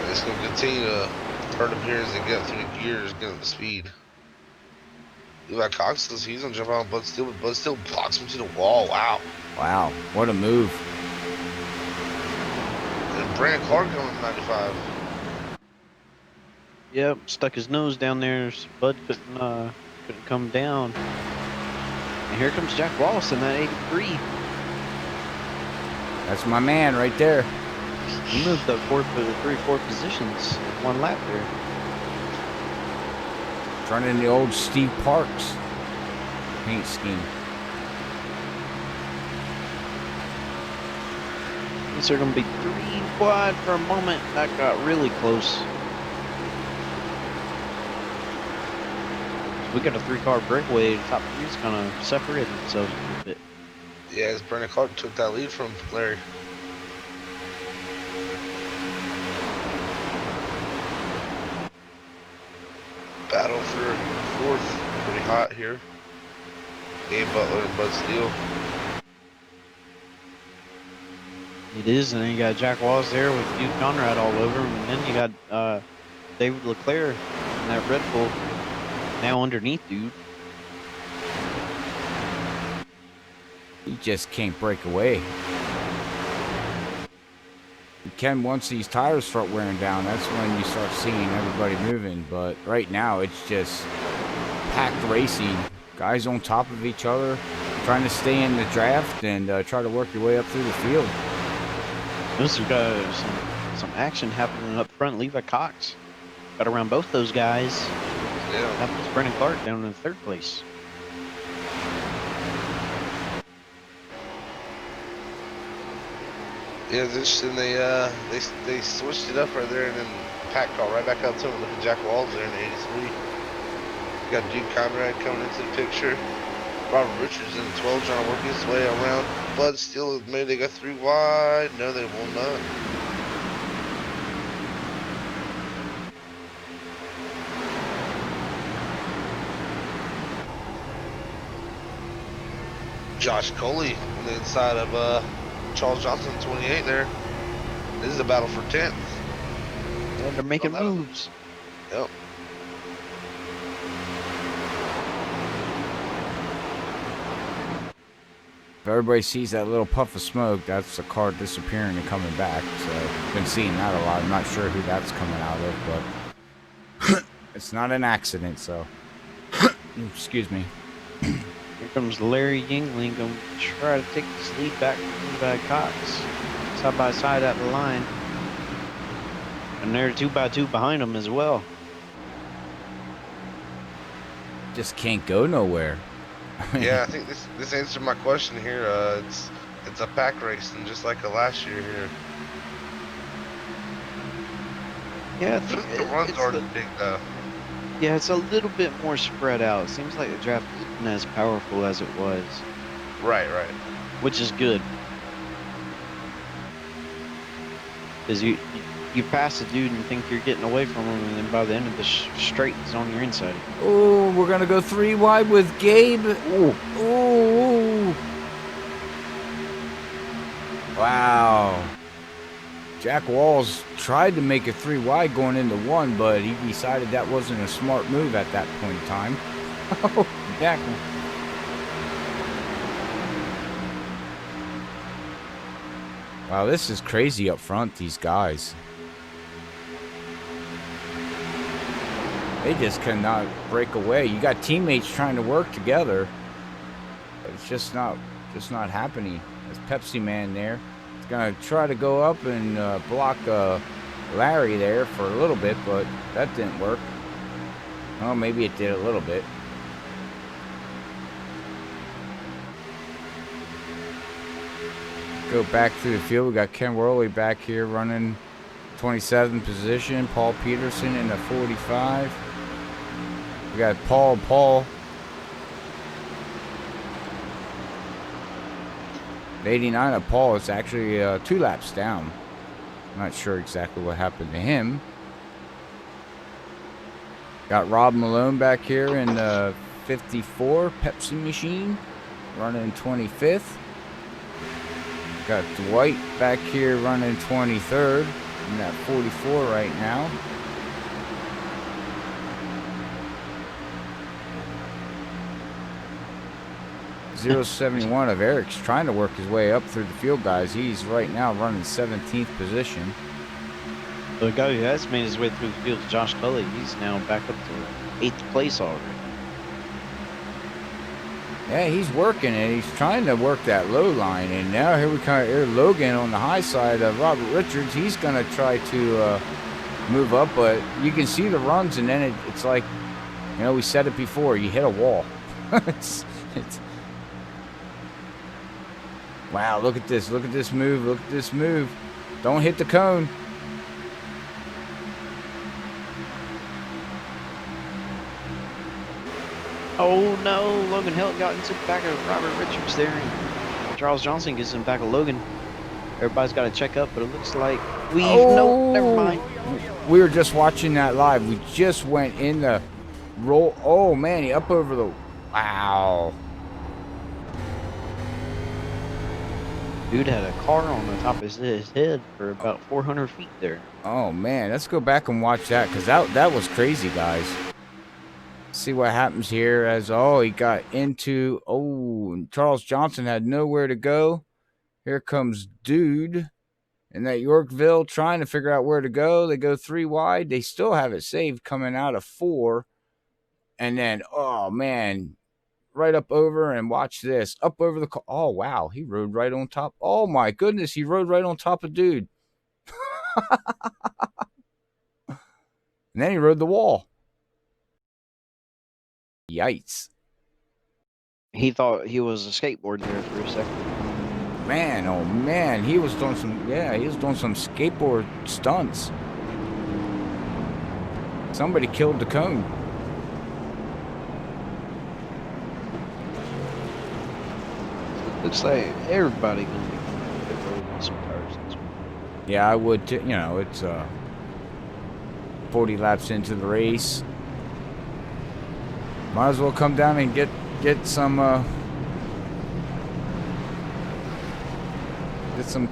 Speaker 8: It's going to continue to hurt him here as they get through the gears, get up to speed. Levi Cox says he's going to jump out on Bud Steele, but Bud Steele blocks him to the wall. Wow.
Speaker 6: Wow, what a move.
Speaker 8: And Brandon Clark going 95.
Speaker 7: Yep, stuck his nose down there. So Bud couldn't come down. And here comes Jack Wallace in that 83.
Speaker 6: That's my man right there.
Speaker 7: He moved up 4 positions in 1 lap there.
Speaker 6: Running the old Steve Parks paint scheme.
Speaker 7: These are going to be 3 wide for a moment. That got really close. We got a 3-car breakaway. The top 3's kind of separated themselves a little bit.
Speaker 8: Yeah, as Brandon Clark took that lead from Larry. Battle for 4th, pretty hot here. Gabe Butler and Bud Steele.
Speaker 7: It is, and then you got Jack Wallace there with Duke Conrad all over him, and then you got David Leclerc in that Red Bull now underneath Dude.
Speaker 6: He just can't break away. You can, once these tires start wearing down, that's when you start seeing everybody moving. But right now, it's just packed racing. Guys on top of each other, trying to stay in the draft and try to work your way up through the field.
Speaker 7: We've got some action happening up front. Levi Cox got around both those guys.
Speaker 8: Yeah.
Speaker 7: That puts Brandon Clark down in 3rd place.
Speaker 8: Yeah, it's interesting. They switched it up right there, and then Pat called right back up to him. Look at Jack Walls there in the 83. You got Duke Conrad coming into the picture. Robert Richards in the 12 trying to work his way around. Bud Steele, maybe they got 3 wide. No, they will not. Josh Coley on the inside of Charles Johnson, 28 there. This is a battle for 10th.
Speaker 7: Yeah, they're making moves.
Speaker 8: Yep.
Speaker 6: If everybody sees that little puff of smoke, that's the car disappearing and coming back. So I've been seeing that a lot. I'm not sure who that's coming out of, but it's not an accident, so excuse me.
Speaker 7: Here comes Larry Yingling going to try to take this lead back from Levi Cox. Side by side at the line. And they're 2x2 behind him as well.
Speaker 6: Just can't go nowhere.
Speaker 8: Yeah, I think this answered my question here. It's a pack race, and just like last year here.
Speaker 7: Yeah, I think
Speaker 8: The runs aren't big though.
Speaker 7: yeah, it's a little bit more spread out. It seems like the draft isn't as powerful as it was,
Speaker 8: Right.
Speaker 7: which is good. Because you pass a dude and think you're getting away from him, and then by the end of the straight, he's on your inside.
Speaker 6: Oh, we're going to go 3 wide with Gabe. Oh. Wow. Jack Walls tried to make a 3 wide going into 1, but he decided that wasn't a smart move at that point in time. Oh, Jack. Wow, this is crazy up front, these guys. They just cannot break away. You got teammates trying to work together, but it's just not happening. There's Pepsi Man there. He's gonna try to go up and block Larry there for a little bit, but that didn't work. Well, maybe it did a little bit. Go back through the field. We got Ken Worley back here running 27th position. Paul Peterson in the 45. We got Paul. The 89 of Paul is actually 2 laps down. I'm not sure exactly what happened to him. Got Rob Malone back here in the 54 Pepsi machine, running 25th. Got Dwight back here running 23rd in that 44 right now. .071 of Eric's trying to work his way up through the field, guys. He's right now running 17th position.
Speaker 7: The guy who has made his way through the field, Josh Cully, he's now back up to 8th place already.
Speaker 6: Yeah, he's working it. He's trying to work that low line. And now here we come. Here Logan on the high side of Robert Richards. He's going to try to move up, but you can see the runs, and then it's like, you know, we said it before, you hit a wall. it's Wow, look at this. Look at this move. Look at this move. Don't hit the cone.
Speaker 7: Oh no, Logan Hill got into the back of Robert Richards there. And Charles Johnson gets in the back of Logan. Everybody's got to check up, but it looks like no, never mind.
Speaker 6: We were just watching that live. We just went in the roll. Oh man, he up over the, wow.
Speaker 7: Dude had a car on the top of his head for about 400 feet there.
Speaker 6: Oh man, let's go back and watch that, because that was crazy, guys. See what happens here as, he got into, Charles Johnson had nowhere to go. Here comes Dude in that Yorkville trying to figure out where to go. They go 3 wide. They still have it saved coming out of 4. And then, oh man, right up over, and watch this. Up over the, oh wow, he rode right on top. Oh my goodness, he rode right on top of Dude. And then he rode the wall. Yikes.
Speaker 7: He thought he was a skateboard there for a second.
Speaker 6: Man, oh man, he was doing some skateboard stunts. Somebody killed the cone.
Speaker 7: Looks like everybody gonna be rolling some tires this week.
Speaker 6: Yeah, I would too. You know, it's 40 laps into the race. Might as well come down and get some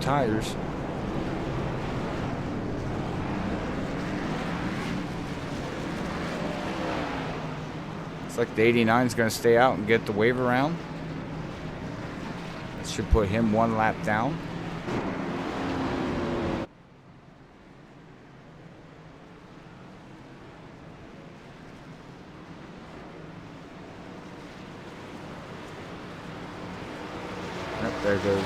Speaker 6: tires. It's like the 89 is going to stay out and get the wave around. That should put him 1 lap down. There goes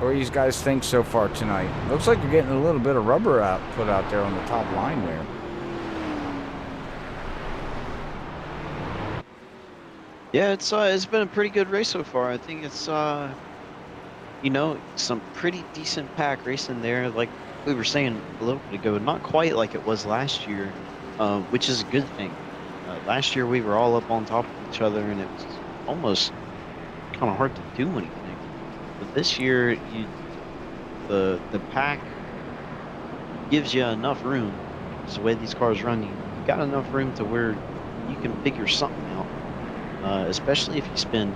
Speaker 6: what do you guys think so far tonight? Looks like you're getting a little bit of rubber put out there on the top line there.
Speaker 7: Yeah, it's been a pretty good race so far. I think it's you know, some pretty decent pack racing there. Like we were saying a little bit ago, not quite like it was last year, which is a good thing. Last year we were all up on top of each other, and it was almost kind of hard to do anything. But this year, the pack gives you enough room. It's the way these cars run. You got enough room to where you can figure something out. Especially if you spend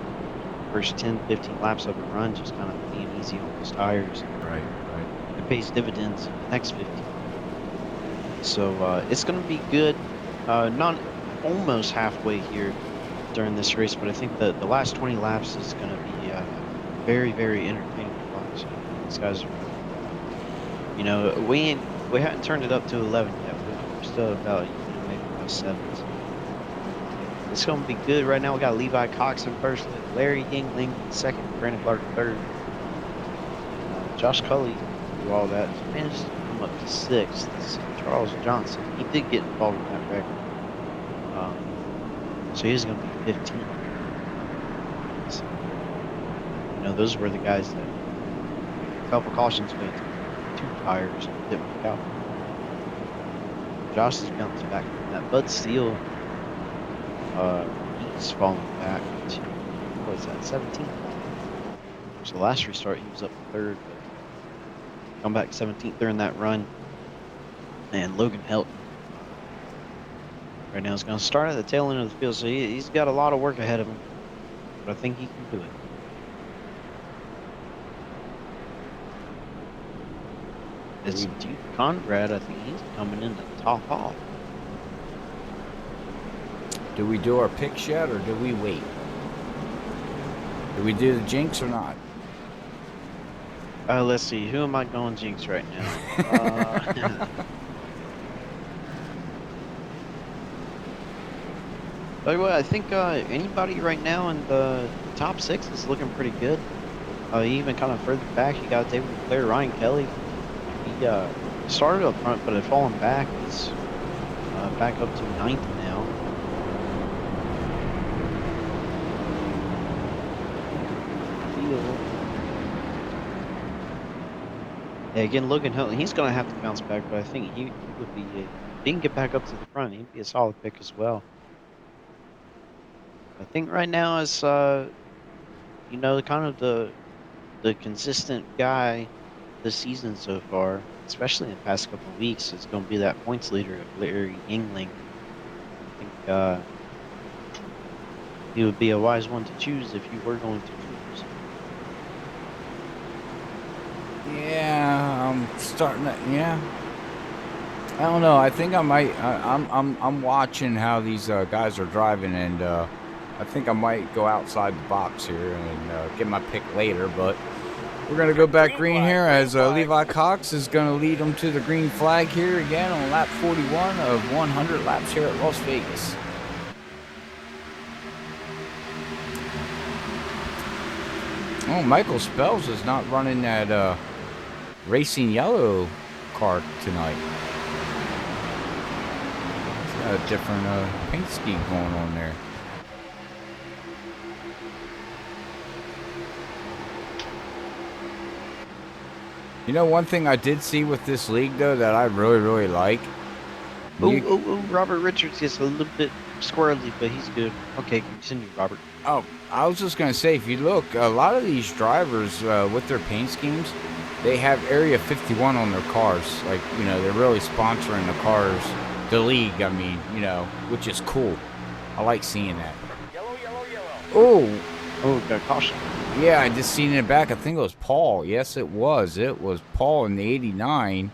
Speaker 7: first 10, 15 laps of a run just kind of being easy on those tires.
Speaker 6: Right.
Speaker 7: It pays dividends in the next 15. So it's going to be good. Not almost halfway here during this race, but I think the last 20 laps is going to be very, very entertaining to watch. These guys are, you know, we haven't turned it up to 11 yet. We're still about, maybe about 7. So it's going to be good. Right now we got Levi Cox in first, Larry Yingling in second, Brandon Clark third, Josh Cully do all that. He managed to come up to 6th. Charles Johnson, he did get involved in that record. So he's going to be 15. So, you know, those were the guys that a couple cautions went 2 tires didn't work out. Josh has bounced back from that. Bud Steele, he's fallen back to, what is that, 17th? So last restart he was up 3rd, but come back 17th during that run. And Logan Helt right now is going to start at the tail end of the field, so he's got a lot of work ahead of him, but I think he can do it. It's Duke Conrad, I think he's coming in the top off.
Speaker 6: Do we do our picks yet, or do we wait? Do we do the jinx or not?
Speaker 7: Let's see. Who am I going jinx right now? By the way, I think anybody right now in the top 6 is looking pretty good. Even kind of further back, you got David McClare, Ryan Kelly. He started up front, but had fallen back. He's back up to 9th now. Yeah, again, Logan Hilton, he's going to have to bounce back, but I think he would be, if he can get back up to the front, he'd be a solid pick as well. I think right now is, you know, kind of the consistent guy this season so far, especially in the past couple of weeks, is going to be that points leader of Larry Yingling. I think he would be a wise one to choose if you were going to choose.
Speaker 6: Yeah, I'm starting to, yeah. I don't know. I think I might. I'm watching how these guys are driving, and I think I might go outside the box here and get my pick later. But we're gonna go back green here as Levi Cox is gonna lead them to the green flag here again on lap 41 of 100 laps here at Las Vegas. Oh, Michael Spells is not running that racing yellow car tonight. He's got a different paint scheme going on there. You know, one thing I did see with this league, though, that I really like.
Speaker 7: Robert Richards gets a little bit squirrely, but he's good. Okay, continue, Robert.
Speaker 6: Oh, I was just going to say, if you look, a lot of these drivers with their paint schemes, they have Area 51 on their cars. Like, you know, they're really sponsoring the cars, the league, I mean, you know, which is cool. I like seeing that.
Speaker 3: Yellow, yellow, yellow.
Speaker 6: Oh.
Speaker 7: Oh, got caution.
Speaker 6: Yeah, I just seen it in the back. I think it was Paul. Yes, it was. It was Paul in the 89.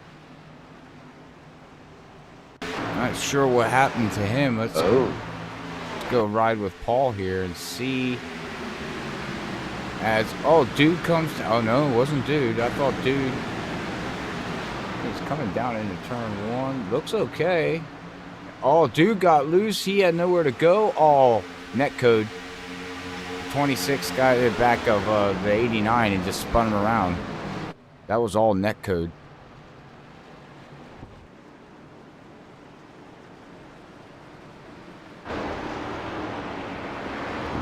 Speaker 6: Not sure what happened to him. Let's go ride with Paul here and see. As Dude comes. Oh no, it wasn't Dude. I thought Dude was coming down into turn 1. Looks okay. Oh, Dude got loose. He had nowhere to go. Oh, netcode. 26 got in the back of the 89 and just spun him around. That was all netcode.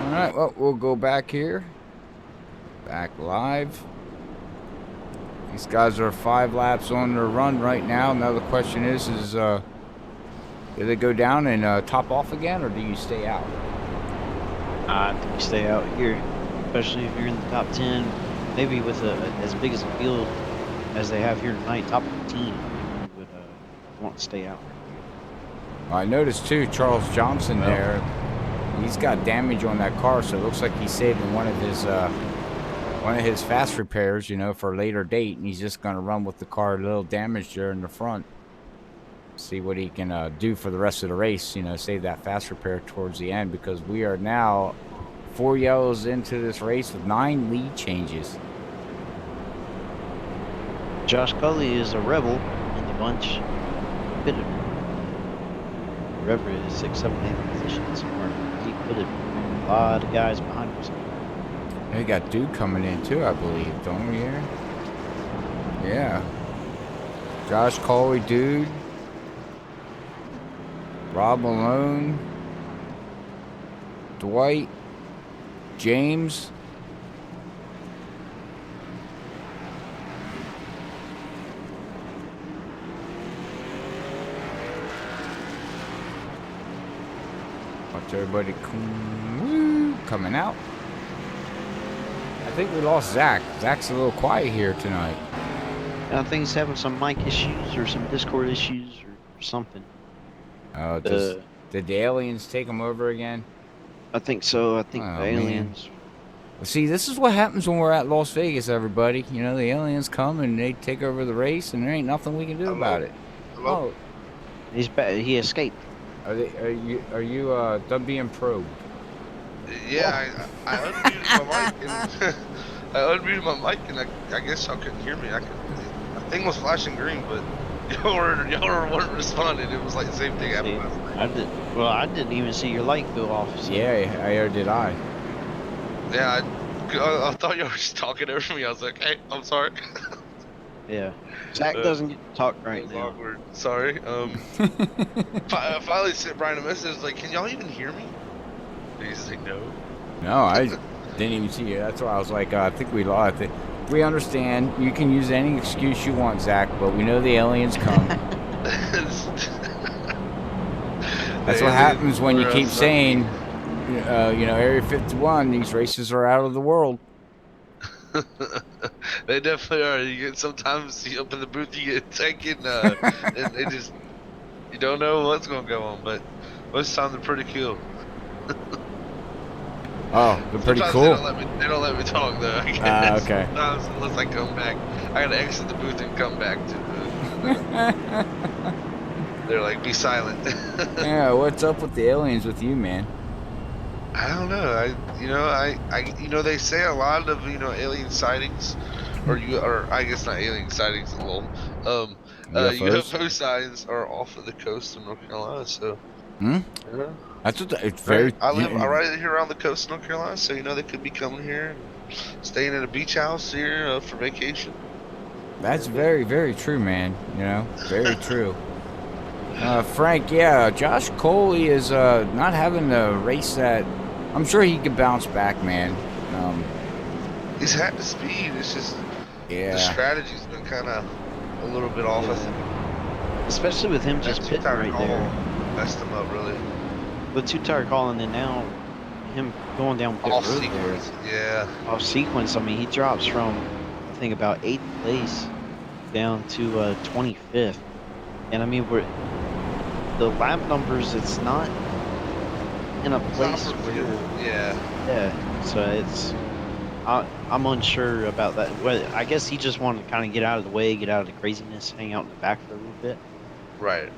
Speaker 6: All right, well, we'll go back here. Back live. These guys are 5 laps on their run right now. Now the question is do they go down and top off again, or do you stay out?
Speaker 7: I think you stay out here, especially if you're in the top 10, maybe with as big as a field as they have here tonight, top 15, you would want to stay out.
Speaker 6: I noticed too, Charles Johnson there. He's got damage on that car, so it looks like he's saving one of his fast repairs, you know, for a later date, and he's just gonna run with the car a little damaged there in the front. See what he can do for the rest of the race, you know, save that fast repair towards the end, because we are now 4 yellows into this race with 9 lead changes.
Speaker 7: Josh Cully is a rebel in the bunch. Pitted. Rever is 6, 7, 8 positions. He pitted a lot of guys behind us.
Speaker 6: They got Dude coming in too, I believe, don't we here? Yeah. Josh Coley, Dude. Rob Malone, Dwight, James, Watch everybody coming out. I think we lost Zach. Zach's a little quiet here tonight.
Speaker 7: I think he's having some mic issues or some Discord issues or something.
Speaker 6: Did the aliens take him over again?
Speaker 7: I think so. I think
Speaker 6: Oh,
Speaker 7: the aliens.
Speaker 6: Man. Well, see, this is what happens when we're at Las Vegas, everybody. You know, the aliens come and they take over the race, and there ain't nothing we can do about it.
Speaker 8: Hello?
Speaker 6: Oh,
Speaker 7: He's he escaped.
Speaker 6: are you done being probed?
Speaker 8: Yeah, I unmuted my mic and I unmuted my mic and I guess y'all couldn't hear me. My thing was flashing green, but y'all weren't responding. It was like the same thing happened last night.
Speaker 7: I didn't even see your light go off. So.
Speaker 6: Yeah, or did I?
Speaker 8: Yeah, I thought y'all were just talking over me. I was like, hey, I'm sorry.
Speaker 7: Yeah. Zach doesn't get to talk right now.
Speaker 8: Awkward. Sorry. I finally sent Brian a message like, can y'all even hear me? And he's like, no.
Speaker 6: No, I didn't even see you. That's why I was like, I think we lost it. We understand. You can use any excuse you want, Zach, but we know the aliens come. That's what happens when you keep saying, you know, Area 51, these races are out of the world.
Speaker 8: They definitely are. You get sometimes up in the booth, you get taken, and they just, you don't know what's going to go on, but most of the time they're pretty cool.
Speaker 6: Oh, they're pretty
Speaker 8: Sometimes
Speaker 6: cool.
Speaker 8: They don't let me talk though. I guess.
Speaker 6: Okay.
Speaker 8: Sometimes, unless I come back, I gotta exit the booth and come back to the. They're like, be silent.
Speaker 6: Yeah, what's up with the aliens with you, man?
Speaker 8: I don't know. They say a lot of alien sightings, or I guess not alien sightings. UFO signs are off of the coast of North Carolina. So.
Speaker 6: Yeah. That's what it's very.
Speaker 8: I live right here around the coast of North Carolina, so they could be coming here, and staying at a beach house here for vacation.
Speaker 6: That's very, very true, man. You know, very true. Frank, yeah, Josh Coley is not having the race that. I'm sure he could bounce back, man.
Speaker 8: He's had the speed. It's just the strategy's been kind of a little bit off. I think.
Speaker 7: Especially with him just pitting right there.
Speaker 8: Messed him up really.
Speaker 7: The two-tire calling, and now him going down pit road
Speaker 8: sequence.
Speaker 7: There. Yeah. Off sequence. I mean, he drops from I think about 8th place down to 25th, and I mean the lap numbers. It's not in a place where. Yeah. So it's. I'm unsure about that. Well, I guess he just wanted to kind of get out of the way, get out of the craziness, hang out in the back for a little bit.
Speaker 8: Right.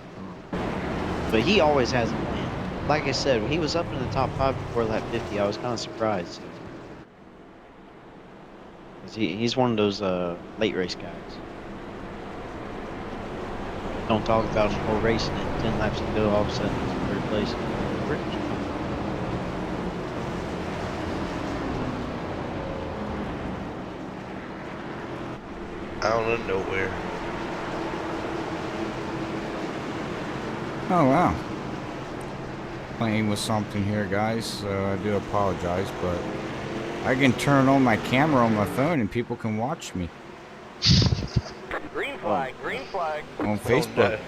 Speaker 7: But he always has a plan. Like I said, when he was up in the top 5 before lap 50, I was kind of surprised. He's one of those late race guys. Don't talk about the whole race and then 10 laps to go, all of a sudden he's in 3rd place.
Speaker 8: Out of nowhere.
Speaker 6: Oh wow. Playing with something here, guys. I do apologize, but I can turn on my camera on my phone and people can watch me.
Speaker 9: Green flag, green flag.
Speaker 6: On Facebook.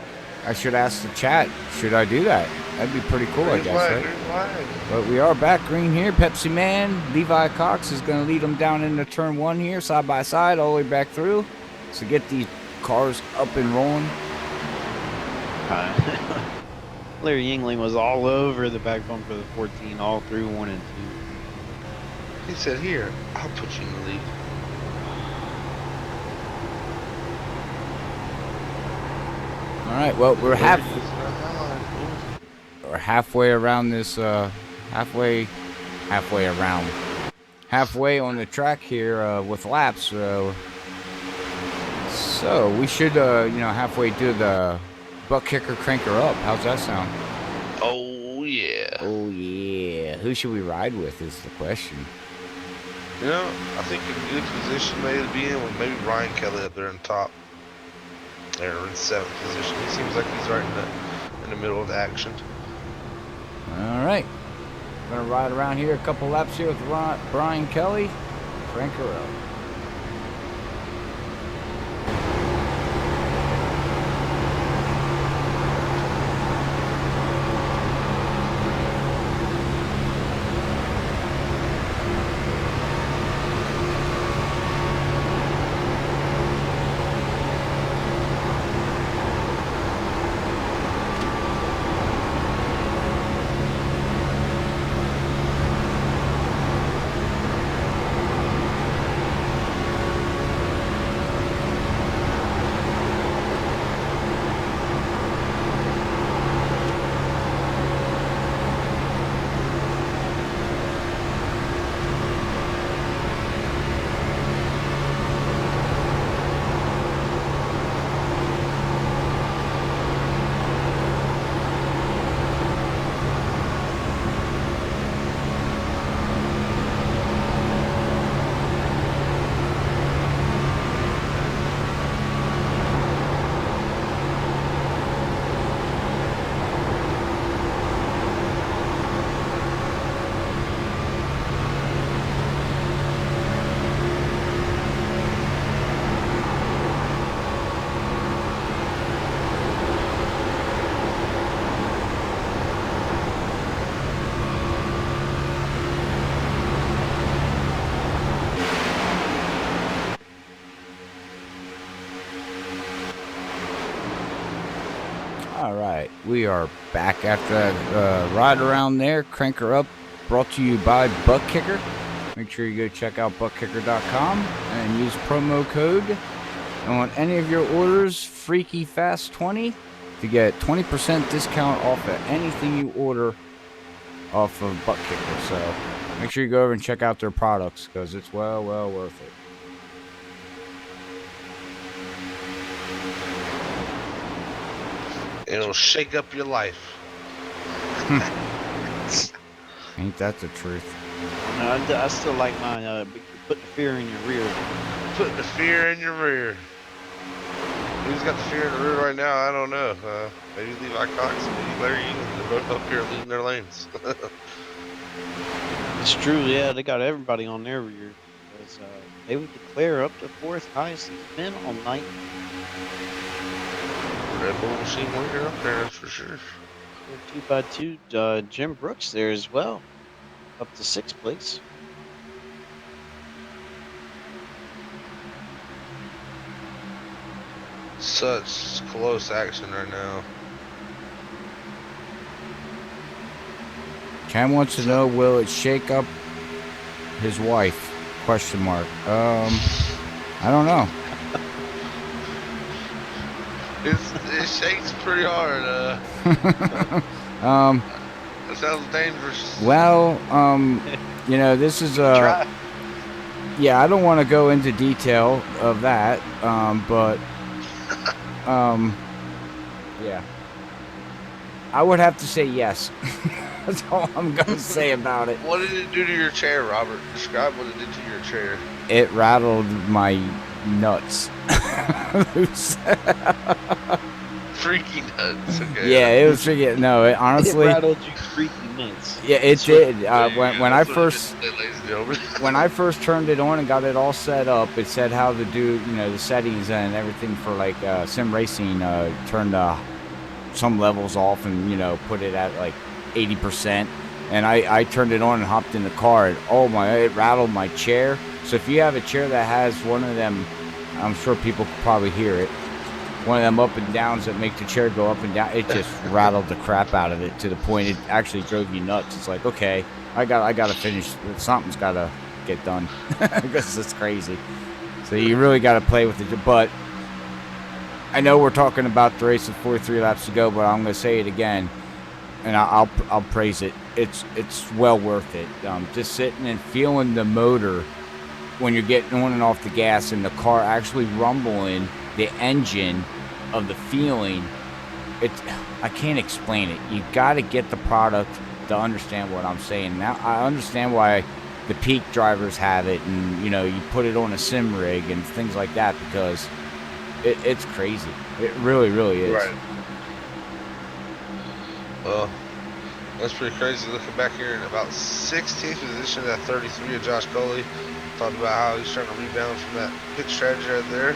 Speaker 6: I should ask the chat, should I do that? That'd be pretty cool, I guess, right?
Speaker 8: Green flag.
Speaker 6: But we are back green here. Pepsi Man, Levi Cox is going to lead them down into turn 1 here, side by side, all the way back through. So get these cars up and rolling.
Speaker 7: Larry Yingling was all over the back bumper of the 14, all through 1 and 2.
Speaker 8: He said, here, I'll put you in the lead.
Speaker 6: All right, well, we're halfway around this, halfway on the track here with laps. So we should, halfway do the ButtKicker Cranker Up. How's that sound?
Speaker 8: Oh, yeah.
Speaker 6: Oh, yeah. Who should we ride with is the question.
Speaker 8: I think a good position maybe to be in with maybe Ryan Kelly up there in top. There in 7th position. He seems like he's right in the middle of the action.
Speaker 6: All right. Gonna ride around here a couple laps here with Brian Kelly. Cranker Up. We are back after that ride around there. Crank her up. Brought to you by ButtKicker. Make sure you go check out ButtKicker.com and use promo code on any of your orders, FreakyFast20, to get 20% discount off of anything you order off of ButtKicker. So make sure you go over and check out their products because it's well worth it.
Speaker 8: It'll shake up your life.
Speaker 6: Ain't that the truth?
Speaker 7: No, I still like mine. Put the fear in your rear.
Speaker 8: Put the fear in your rear. Who's got the fear in the rear right now? I don't know. Maybe Levi Cox, maybe Larry Egan. They're both up here leading their lanes.
Speaker 7: It's true, yeah. They got everybody on their rear. Because, they would declare up to 4th highest it's been all night.
Speaker 8: Red Bull machine leader up there, that's for sure.
Speaker 7: 2x2, Jim Brooks there as well. Up to 6th place.
Speaker 8: Such close action right now.
Speaker 6: Cam wants to know, will it shake up his wife? Question mark. I don't know.
Speaker 8: It shakes pretty hard. It sounds dangerous.
Speaker 6: Well, you know, this is yeah, I don't want to go into detail of that, but yeah, I would have to say yes. That's all I'm gonna say about it.
Speaker 8: What did it do to your chair, Robert? Describe what it did to your chair.
Speaker 6: It rattled my nuts.
Speaker 8: Freaky nuts. Okay.
Speaker 6: Yeah, it was freaking. No, it honestly.
Speaker 7: It rattled you freaky nuts.
Speaker 6: Yeah, it did. When I first turned it on and got it all set up, it said how to do, you know, the settings and everything for like sim racing. Turned some levels off and, you know, put it at like 80%. And I turned it on and hopped in the car. And oh my! It rattled my chair. So if you have a chair that has one of them, I'm sure people could probably hear it. One of them up and downs that make the chair go up and down. It just rattled the crap out of it to the point it actually drove you nuts. It's like, okay, I gotta finish. Something's gotta get done because it's crazy. So you really gotta play with it. But I know we're talking about the race with 43 laps to go, but I'm gonna say it again, and I'll praise it. It's well worth it. Just sitting and feeling the motor when you're getting on and off the gas and the car actually rumbling. The engine of the feeling, I can't explain it. You got to get the product to understand what I'm saying. Now I understand why the peak drivers have it, and you know, you put it on a sim rig and things like that, because it's crazy. It really is.
Speaker 8: Right. Well, that's pretty crazy. Looking back here in about 16th position at 33 of Josh Coley. Talked about how he's trying to rebound from that pit strategy right there.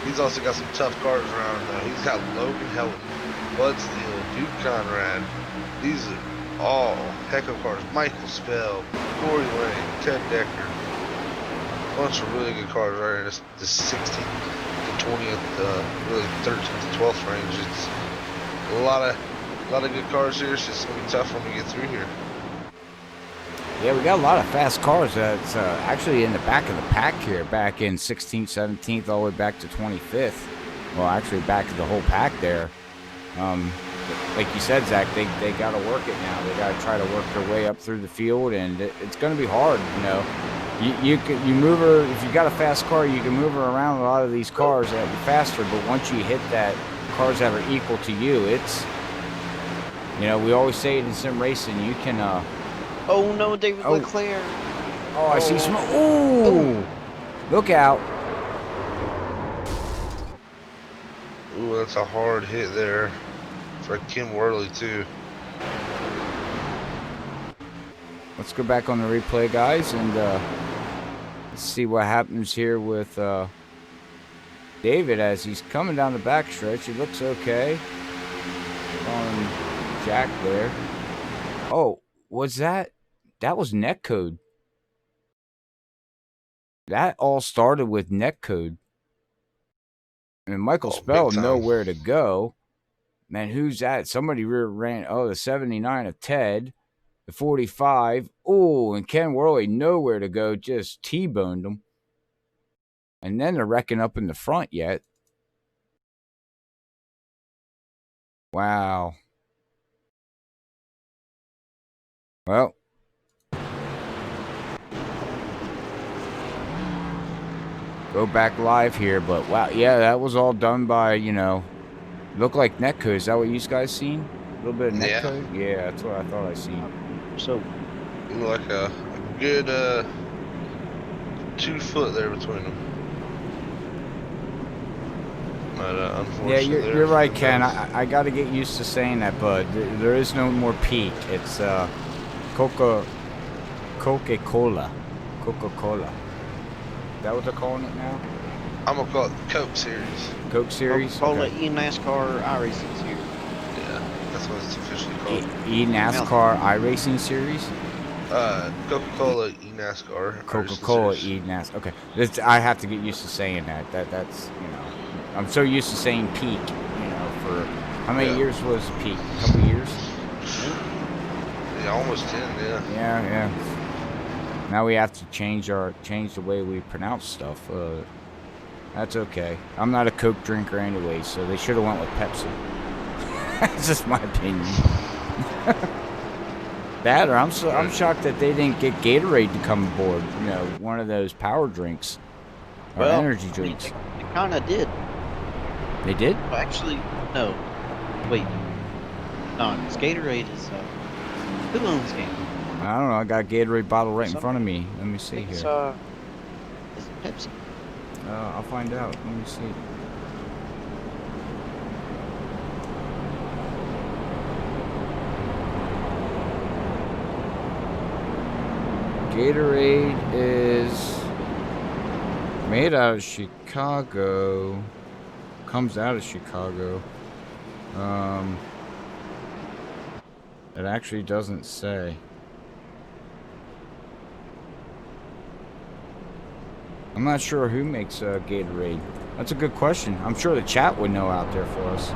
Speaker 8: He's also got some tough cars around him though. He's got Logan Helton, Bud Steele, Duke Conrad. These are all heck of cars. Michael Spell, Corey Lane, Ted Decker. Bunch of really good cars right in this 16th to 20th, really 13th to 12th range. It's a lot of good cars here. It's just gonna be tough when we get through here.
Speaker 6: Yeah, we got a lot of fast cars that's actually in the back of the pack here, back in 16th, 17th, all the way back to 25th. Well, actually back to the whole pack there. Like you said, Zach, they got to work it now. They got to try to work their way up through the field, and it's going to be hard, you know. You move her, if you got a fast car, you can move her around a lot of these cars that are faster, but once you hit that, cars that are equal to you, it's, you know, we always say it in sim racing, you can,
Speaker 7: oh no, David Leclerc.
Speaker 6: Oh, I see smoke. Ooh. Look out.
Speaker 8: Ooh, that's a hard hit there for Kim Worley too.
Speaker 6: Let's go back on the replay, guys, and let's see what happens here with David as he's coming down the backstretch. He looks okay. On Jack there. Oh, was that? That was netcode. That all started with netcode. And Michael Spell nowhere to go. Man, who's that? Somebody rear ran. Oh, the 79 of Ted. The 45. Oh, and Ken Worley, nowhere to go. Just T-boned him. And then they're wrecking up in the front yet. Wow. Well. Go back live here, but wow. Yeah, that was all done by, you know, look like netcode. Is that what you guys seen? A little bit of netcode? Yeah, that's what I thought I seen.
Speaker 7: So,
Speaker 8: Like a good 2 foot there between them. But,
Speaker 6: yeah,
Speaker 8: unfortunately,
Speaker 6: you're right, Ken. I got to get used to saying that, bud. There is no more peak. It's Coca-Cola. Coca-Cola. Is that what they're calling it now?
Speaker 8: I'm gonna call it the Coke Series.
Speaker 6: Coke Series?
Speaker 7: Coca-Cola
Speaker 6: Okay.
Speaker 7: eNASCAR iRacing Series.
Speaker 8: Yeah, that's what it's officially called.
Speaker 6: eNASCAR iRacing Series?
Speaker 8: Coca-Cola eNASCAR.
Speaker 6: Coca-Cola eNASCAR. Okay. I have to get used to saying that. That's, you know, I'm so used to saying peak, you know, for how many years was peak? A couple years?
Speaker 8: Yeah, almost 10, yeah.
Speaker 6: Yeah. Now we have to change the way we pronounce stuff. That's okay. I'm not a Coke drinker anyway, so they should have went with Pepsi. That's just my opinion. That, or I'm shocked that they didn't get Gatorade to come aboard. You know, one of those power drinks or energy drinks.
Speaker 7: They kind of did.
Speaker 6: They did?
Speaker 7: Well, actually, no. Wait. No, because Gatorade is. Who owns Gatorade?
Speaker 6: I don't know. I got a Gatorade bottle right in front of me. Let me see here.
Speaker 7: Is it Pepsi?
Speaker 6: I'll find out. Let me see. Gatorade is made out of Chicago. Comes out of Chicago. It actually doesn't say. I'm not sure who makes Gatorade. That's a good question. I'm sure the chat would know out there for us.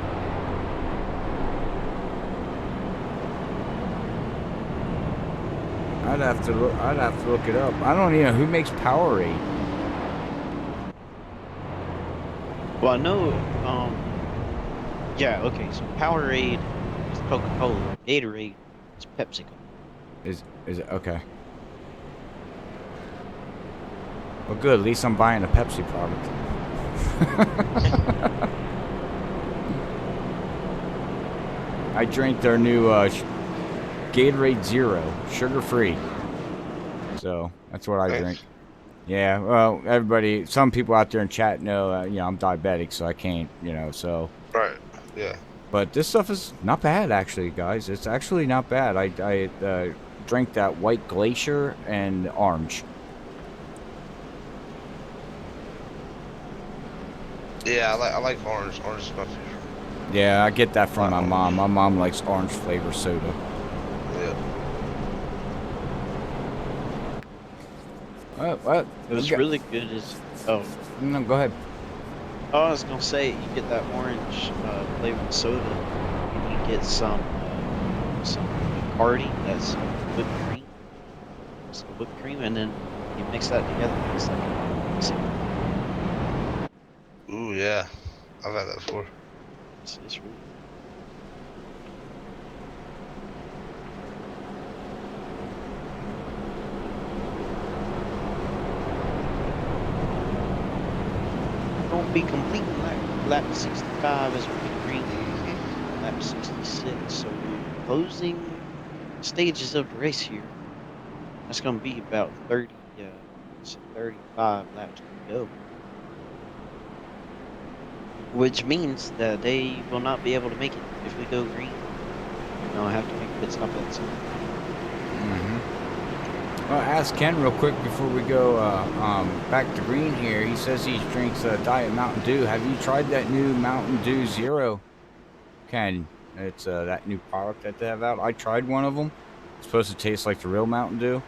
Speaker 6: I'd have to look it up. I don't even know who makes Powerade.
Speaker 7: Well, I know. Yeah. Okay. So Powerade is Coca-Cola. Gatorade is PepsiCo.
Speaker 6: Is it okay? Well, good. At least I'm buying a Pepsi product. I drank their new Gatorade Zero, sugar-free. So that's what I drink. Yeah. Well, everybody, some people out there in chat know, you know, I'm diabetic, so I can't, you know, so.
Speaker 8: Right. Yeah.
Speaker 6: But this stuff is not bad, actually, guys. It's actually not bad. I drank that White Glacier and orange.
Speaker 8: Yeah, I like orange. Orange is my favorite.
Speaker 6: Yeah, I get that from my mom. My mom likes orange flavor soda.
Speaker 8: Yeah.
Speaker 6: Well,
Speaker 7: It was really good.
Speaker 6: No, go ahead.
Speaker 7: Oh, I was gonna say you get that orange flavored soda, and you get some Bacardi, that's whipped cream, and then you mix that together. It's like
Speaker 8: Ooh, yeah. I've had that before.
Speaker 7: it's really. Don't be completing lap 65 as we green. Lap 66, so we're closing stages of the race here. That's gonna be about 35 laps to go. Which means that they will not be able to make it if we go green. I have to make a pit stop at some.
Speaker 6: Well, ask Ken real quick before we go back to green here. He says he drinks Diet Mountain Dew. Have you tried that new Mountain Dew Zero? Ken, it's that new product that they have out. I tried one of them. It's supposed to taste like the real Mountain Dew.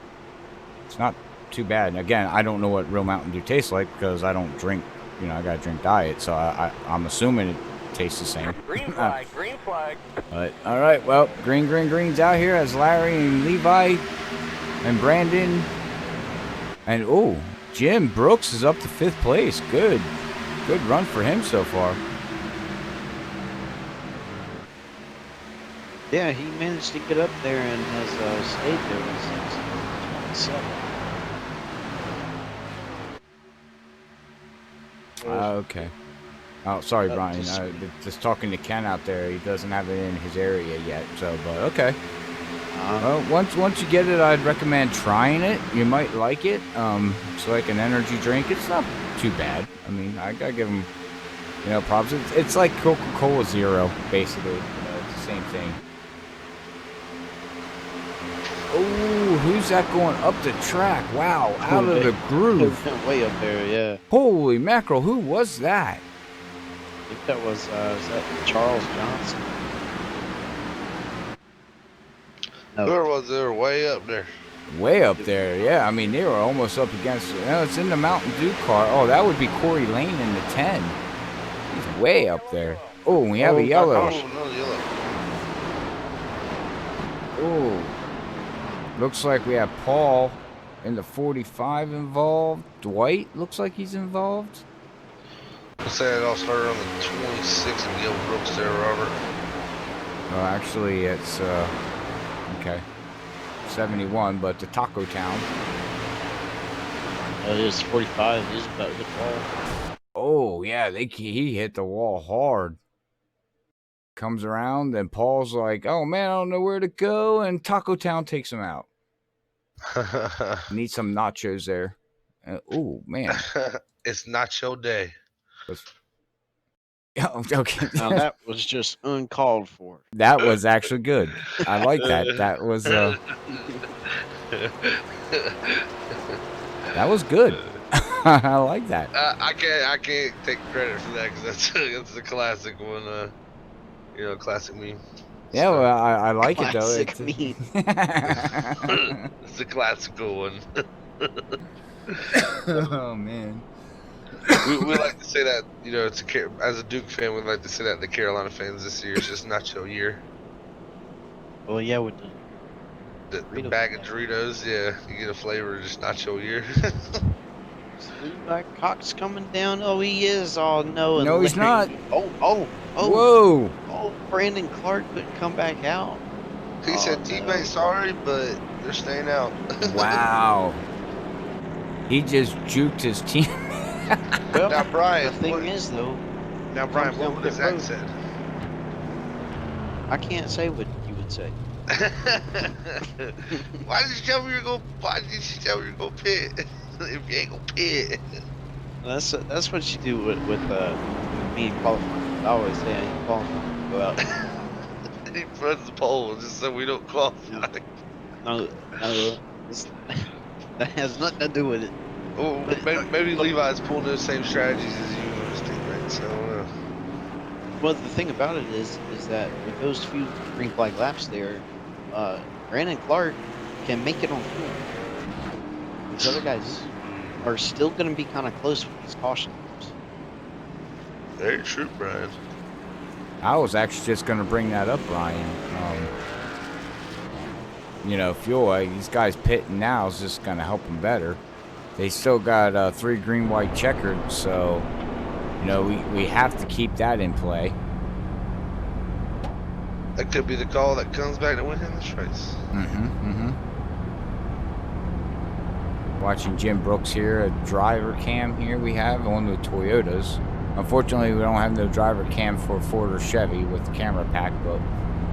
Speaker 6: It's not too bad. And again, I don't know what real Mountain Dew tastes like because I don't drink. You know, I gotta drink Diet, so I'm assuming it tastes the same.
Speaker 9: Green flag, green flag.
Speaker 6: But all right, well, green's out here as Larry and Levi and Brandon and Jim Brooks is up to 5th place. Good run for him so far.
Speaker 7: Yeah, he managed to get up there and has stayed there since 27.
Speaker 6: Okay. Oh, sorry, Brian.
Speaker 7: Just-
Speaker 6: Just talking to Ken out there. He doesn't have it in his area yet. So, but okay. Well, once you get it, I'd recommend trying it. You might like it. It's like an energy drink. It's not too bad. I mean, I gotta give them, props. It's like Coca-Cola Zero, basically. It's the same thing. Oh, who's that going up the track? Wow, out of the groove.
Speaker 7: Way up there, yeah.
Speaker 6: Holy mackerel, who was that?
Speaker 7: I think that was that Charles Johnson? No.
Speaker 8: Whoever was there, way up there.
Speaker 6: Way up there, yeah. I mean, they were almost up against. It's in the Mountain Dew car. Oh, that would be Corey Lane in the 10. He's way up there. Oh, we have a yellow.
Speaker 8: No yellow.
Speaker 6: Oh, looks like we have Paul in the 45 involved. Dwight looks like he's involved.
Speaker 8: I say it all started on the 26 and Gil Brooks there, Robert.
Speaker 6: Oh, actually, it's okay, 71, but the Taco Town.
Speaker 7: It is 45. He's about to hit the wall.
Speaker 6: Oh yeah, he hit the wall hard. Comes around, and Paul's like, "Oh man, I don't know where to go," and Taco Town takes him out. Need some nachos there. Oh man,
Speaker 8: It's nacho day.
Speaker 6: Okay.
Speaker 7: Now that was just uncalled for.
Speaker 6: That was actually good. I like that. That was that was good. I like that.
Speaker 8: I can't take credit for that because that's a classic one. Classic meme.
Speaker 6: Yeah, well, I like it though.
Speaker 7: Classic meme.
Speaker 8: It's a classical one.
Speaker 6: Oh man.
Speaker 8: we like to say that, as a Duke fan, we like to say that the Carolina fans this year is just nacho year.
Speaker 7: Well, yeah, with
Speaker 8: The bag of Doritos, yeah, you get a flavor of just nacho year.
Speaker 7: Levi Cox coming down. Oh, he is. Oh no,
Speaker 6: No, he's not.
Speaker 7: Oh.
Speaker 6: Whoa.
Speaker 7: Oh, Brandon Clark couldn't come back out.
Speaker 8: He said, teammate, sorry, but they're staying out.
Speaker 6: Wow. He just juked his team.
Speaker 7: Well,
Speaker 8: Now, Brian,
Speaker 7: the thing is, though,
Speaker 8: what would his accent?
Speaker 7: I can't say what you would say.
Speaker 8: Why did you tell me you're going to pit? If you ain't going to pit.
Speaker 7: That's what you do with me and qualifying. I always say I ain't qualifying. Go out.
Speaker 8: He runs the pole just so we don't qualify.
Speaker 7: No, that has nothing to do with it.
Speaker 8: Oh, maybe Levi's pulling those same strategies as you and his teammates. So I don't know.
Speaker 7: Well, the thing about it is that with those few green flag laps there, Brandon Clark can make it on fuel. These other guys are still going to be kind of close with these caution laps.
Speaker 8: Very true, Brian.
Speaker 6: I was actually just going to bring that up, Ryan. Fuel, these guys pitting now is just going to help them better. They still got 3 green, white checkered, so, we have to keep that in play.
Speaker 8: That could be the call that comes back to win him this race.
Speaker 6: Watching Jim Brooks here, a driver cam here we have on the Toyotas. Unfortunately, we don't have no driver cam for Ford or Chevy with the camera pack, but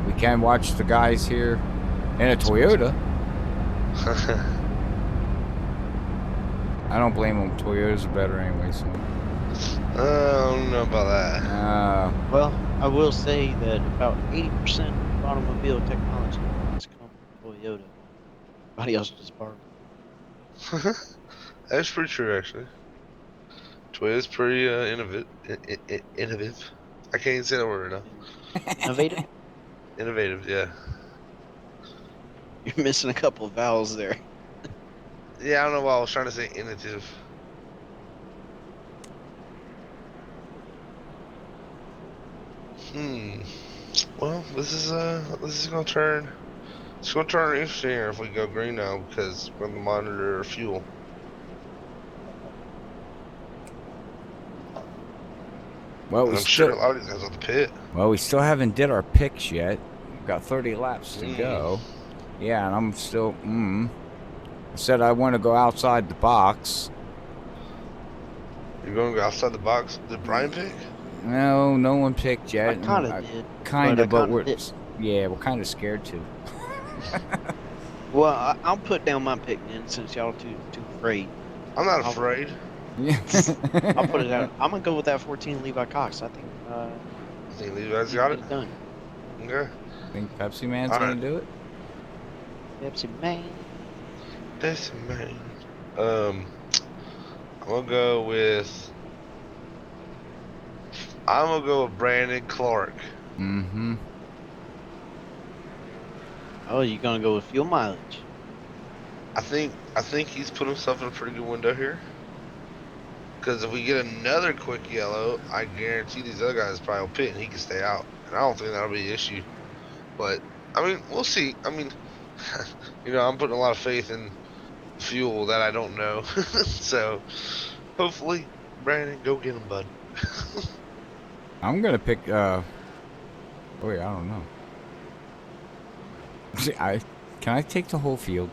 Speaker 6: we can watch the guys here in a Toyota. I don't blame them. Toyotas are better anyway, so.
Speaker 8: I don't know about that.
Speaker 7: Well, I will say that about 80% of automobile technology has come from Toyota. Everybody else just borrowed.
Speaker 8: That's pretty true, actually. Toyota's pretty innovative. I can't even say that word enough.
Speaker 7: Innovative?
Speaker 8: Innovative, yeah.
Speaker 7: You're missing a couple of vowels there.
Speaker 8: Yeah, I don't know why I was trying to say innovative. Well, this is gonna turn. It's gonna turn interesting here if we go green now because we're gonna monitor our fuel.
Speaker 6: Well,
Speaker 8: And
Speaker 6: we
Speaker 8: I'm sure a
Speaker 6: still,
Speaker 8: lot of these guys at the pit.
Speaker 6: well, we still haven't did our picks yet. We've got 30 laps to go. Yeah, and I'm still, I said I want to go outside the box.
Speaker 8: You're gonna go outside the box. Did Brian pick?
Speaker 6: No, no one picked yet.
Speaker 7: I kind of did.
Speaker 6: Kind of, but we're,
Speaker 7: did.
Speaker 6: yeah, we're kind of scared too.
Speaker 7: Well, I'll put down my pick then since y'all too afraid.
Speaker 8: I'm not afraid.
Speaker 6: Yeah.
Speaker 7: I'll put it out. I'm gonna go with that 14 Levi Cox. I think.
Speaker 8: I think Levi's got it.
Speaker 7: Done.
Speaker 8: Okay.
Speaker 6: Think Pepsi Man's
Speaker 8: All
Speaker 6: gonna
Speaker 8: right.
Speaker 6: do it?
Speaker 7: Pepsi Man.
Speaker 8: That's man. I'm gonna go with. I'm gonna go with Brandon Clark.
Speaker 6: Mm-hmm.
Speaker 7: Oh, you're gonna go with fuel mileage.
Speaker 8: I think he's put himself in a pretty good window here. Because if we get another quick yellow, I guarantee these other guys probably will pit and he can stay out. And I don't think that'll be an issue. But I mean, we'll see. I mean, you know, I'm putting a lot of faith in fuel that I don't know. So hopefully, Brandon, go get him, bud.
Speaker 6: I'm gonna pick. Oh wait, I don't know. See, can I take the whole field?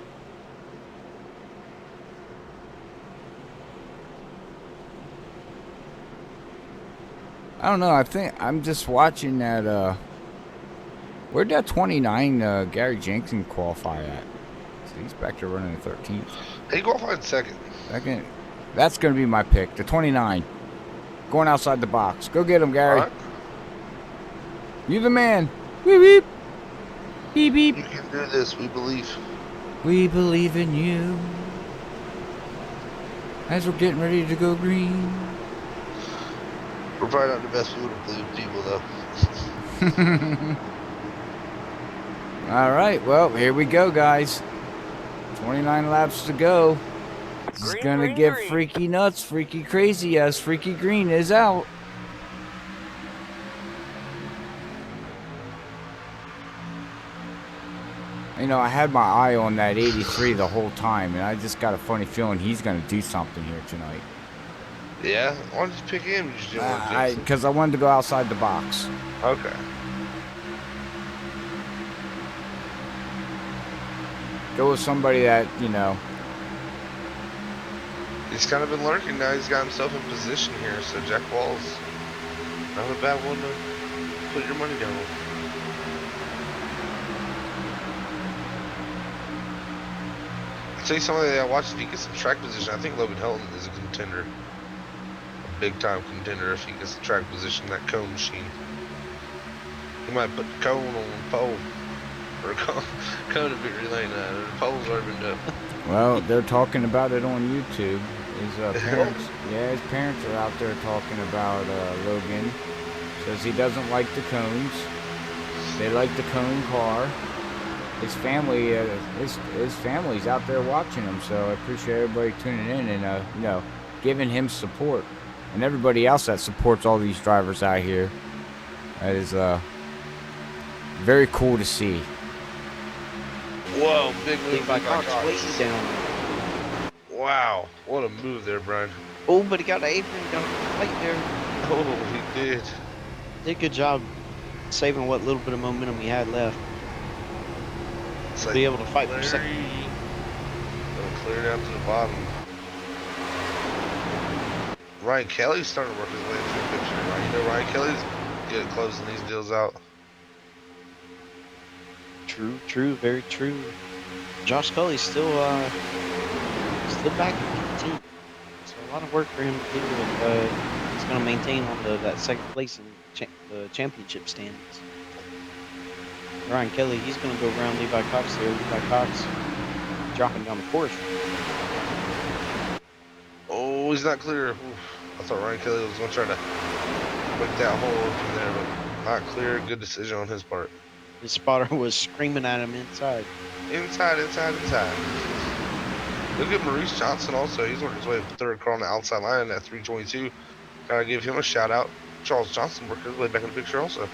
Speaker 6: I don't know. I think I'm just watching that. Where'd that 29 Gary Jenkins qualify at? So he's back to running the 13th.
Speaker 8: He qualified second.
Speaker 6: Second. That's gonna be my pick. The 29, going outside the box. Go get him, Gary.
Speaker 8: All right.
Speaker 6: You the man. Beep beep. Beep beep.
Speaker 8: You can do this. We believe.
Speaker 6: We believe in you. As we're getting ready to go green.
Speaker 8: We're probably not the best people to believe people, though.
Speaker 6: All right, well, here we go, guys. 29 laps to go. This is
Speaker 9: Green,
Speaker 6: gonna
Speaker 9: green,
Speaker 6: get
Speaker 9: green.
Speaker 6: freaky nuts, freaky crazy as Freaky Green is out. You know, I had my eye on that 83 the whole time, and I just got a funny feeling he's gonna do something here tonight.
Speaker 8: Yeah? Why don't you pick him? You just didn't want to jinx him.
Speaker 6: Because I wanted to go outside the box.
Speaker 8: Okay.
Speaker 6: Go with somebody that, you know.
Speaker 8: He's kind of been lurking now. He's got himself in position here. So Jack Wall's not a bad one to put your money down on. I'll tell you something that I watched. If he gets some track position, I think Logan Helton is a contender. A big time contender if he gets the track position, that cone machine. He might put the cone on the pole. Or a cone to be relaying that. The pole's already been done.
Speaker 6: Well, they're talking about it on YouTube. His parents, his parents are out there talking about Logan. Says he doesn't like the cones. They like the cone car. His family, his family's out there watching him. So I appreciate everybody tuning in and you know, giving him support, and everybody else that supports all these drivers out here. That is very cool to see.
Speaker 8: Whoa, big move by
Speaker 7: Cox way
Speaker 8: Cox.
Speaker 7: down.
Speaker 8: Wow, what a move there, Brian.
Speaker 7: Oh, but he got an apron down right there.
Speaker 8: Oh, he did.
Speaker 7: Did a good job saving what little bit of momentum he had left.
Speaker 8: It's
Speaker 7: Be able to fight for
Speaker 8: Larry.
Speaker 7: second.
Speaker 8: Gonna clear down to the bottom. Ryan Kelly's starting to work his way into the picture. Right? You know, Ryan Kelly's good at closing these deals out.
Speaker 7: True, very true. Josh Scully's still back in 15. So a lot of work for him to do if he's going to maintain on that second place in the championship standings. Ryan Kelly, he's going to go around Levi Cox there. Levi Cox dropping down the course.
Speaker 8: Oh, he's not clear. Oof. I thought Ryan Kelly was going to try to make that hole open there, but not clear. Good decision on his part.
Speaker 7: His spotter was screaming at him inside.
Speaker 8: Inside. Look at Maurice Johnson also. He's working his way up third car on the outside line at 322. Gotta give him a shout out. Charles Johnson working his way back in the picture also.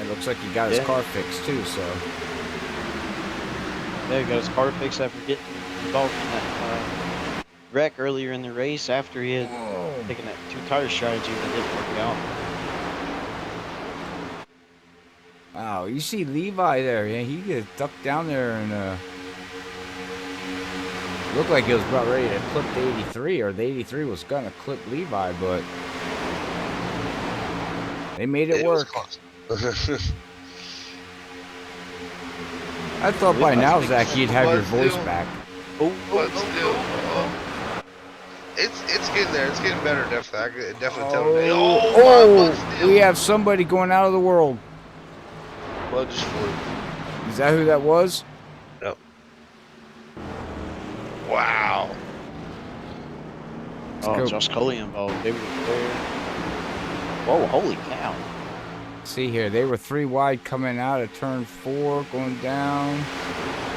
Speaker 6: It looks like he got his car fixed too, so.
Speaker 7: Yeah, he got his car fixed after getting involved in that wreck earlier in the race after he had taken that 2-tire strategy that didn't work out.
Speaker 6: Wow, you see Levi there. Yeah, he gets ducked down there and looked like he was about ready to clip the 83, or the 83 was gonna clip Levi, but they made it work. I thought by now, Zach, you'd have your voice back.
Speaker 8: But still, it's getting there. It's getting better, definitely. I could definitely tell today.
Speaker 6: We have somebody going out of the world.
Speaker 8: Well, just for
Speaker 6: Is that who that was?
Speaker 8: Yep. Wow.
Speaker 7: Oh, Josh Cully involved. They were there. Whoa, holy cow.
Speaker 6: See here, they were 3 wide coming out of turn 4, going down.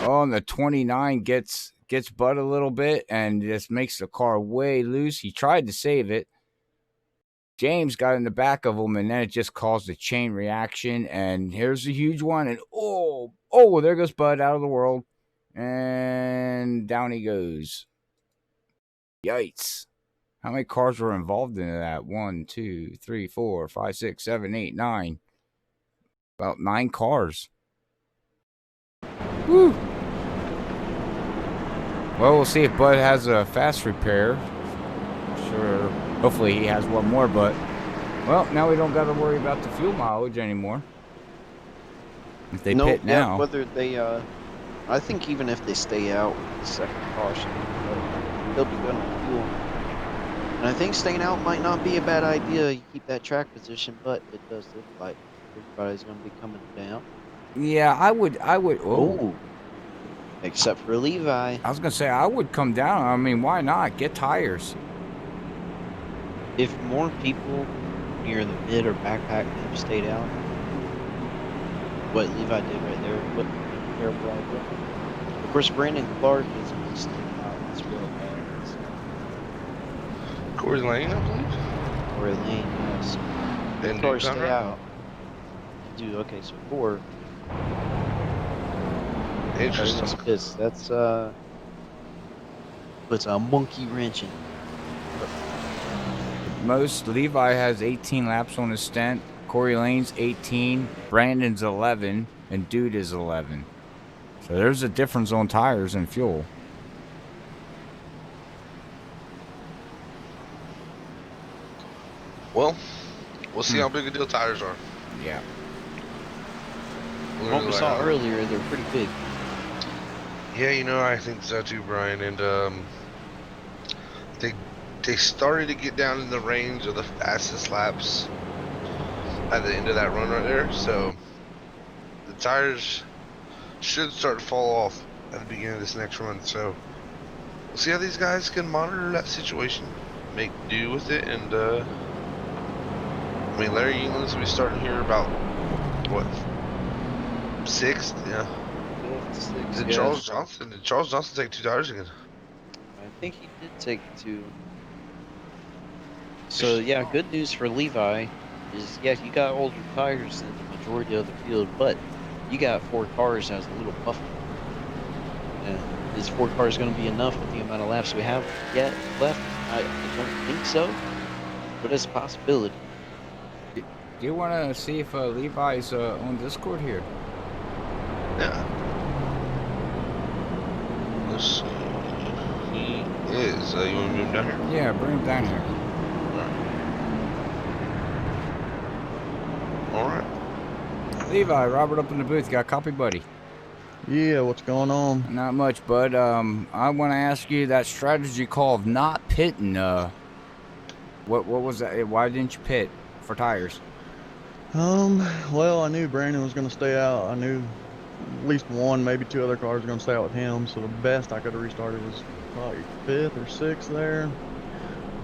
Speaker 6: Oh, and the 29 gets Bud a little bit and just makes the car way loose. He tried to save it. James got in the back of him, and then it just caused a chain reaction. And here's a huge one, and there goes Bud out of the world, and down he goes. Yikes! How many cars were involved in that? 1, 2, 3, 4, 5, 6, 7, 8, 9. About 9 cars. Woo! Well, we'll see if Bud has a fast repair. Sure. Hopefully he has one more, but well, now we don't got to worry about the fuel mileage anymore. If they pit now,
Speaker 7: whether they, I think even if they stay out with the second caution, they'll be good on fuel. And I think staying out might not be a bad idea. You keep that track position, but it does look like everybody's going to be coming down.
Speaker 6: Yeah, I would. Oh.
Speaker 7: Except for Levi.
Speaker 6: I was gonna say I would come down. I mean, why not get tires?
Speaker 7: If more people near the mid or backpack have stayed out, what Levi did right there, what terrible idea. Of course, Brandon Clark is staying out. That's real bad.
Speaker 8: Corey Lane, I believe.
Speaker 7: Corey Lane, yes.
Speaker 8: And
Speaker 7: cars stay out. Dude, okay, so 4.
Speaker 8: Interesting.
Speaker 7: That's puts a monkey wrench in.
Speaker 6: Most Levi has 18 laps on his stint. Corey Lane's 18, Brandon's 11, and Dude is 11. So there's a difference on tires and fuel.
Speaker 8: Well, we'll see how big a deal tires are.
Speaker 6: Yeah.
Speaker 7: What we saw earlier, they're pretty big.
Speaker 8: Yeah, you know, I think so too, Brian. And they started to get down in the range of the fastest laps at the end of that run right there. So the tires should start to fall off at the beginning of this next run. So we'll see how these guys can monitor that situation, make do with it, and I mean, Larry England's gonna be starting here about what, 6th? Yeah. Did Charles Johnson take 2 tires again?
Speaker 7: I think he did take 2. So yeah, good news for Levi is you got older tires than the majority of the field, but you got 4 cars that has a little buffer. And is 4 cars going to be enough with the amount of laps we have yet left? I don't think so, but it's a possibility.
Speaker 6: Do you want to see if Levi's on Discord here?
Speaker 8: Yeah. Let's see. He is. You want to move him down here?
Speaker 6: Yeah, bring him down here.
Speaker 8: All right.
Speaker 6: Levi, Robert up in the booth. Got a copy, buddy?
Speaker 10: Yeah, what's going on?
Speaker 6: Not much, bud. I want to ask you that strategy call of not pitting. What was that? Why didn't you pit for tires?
Speaker 10: Well, I knew Brandon was going to stay out. I knew at least 1, maybe 2 other cars were going to stay out with him. So the best I could have restarted was probably 5th or 6th there.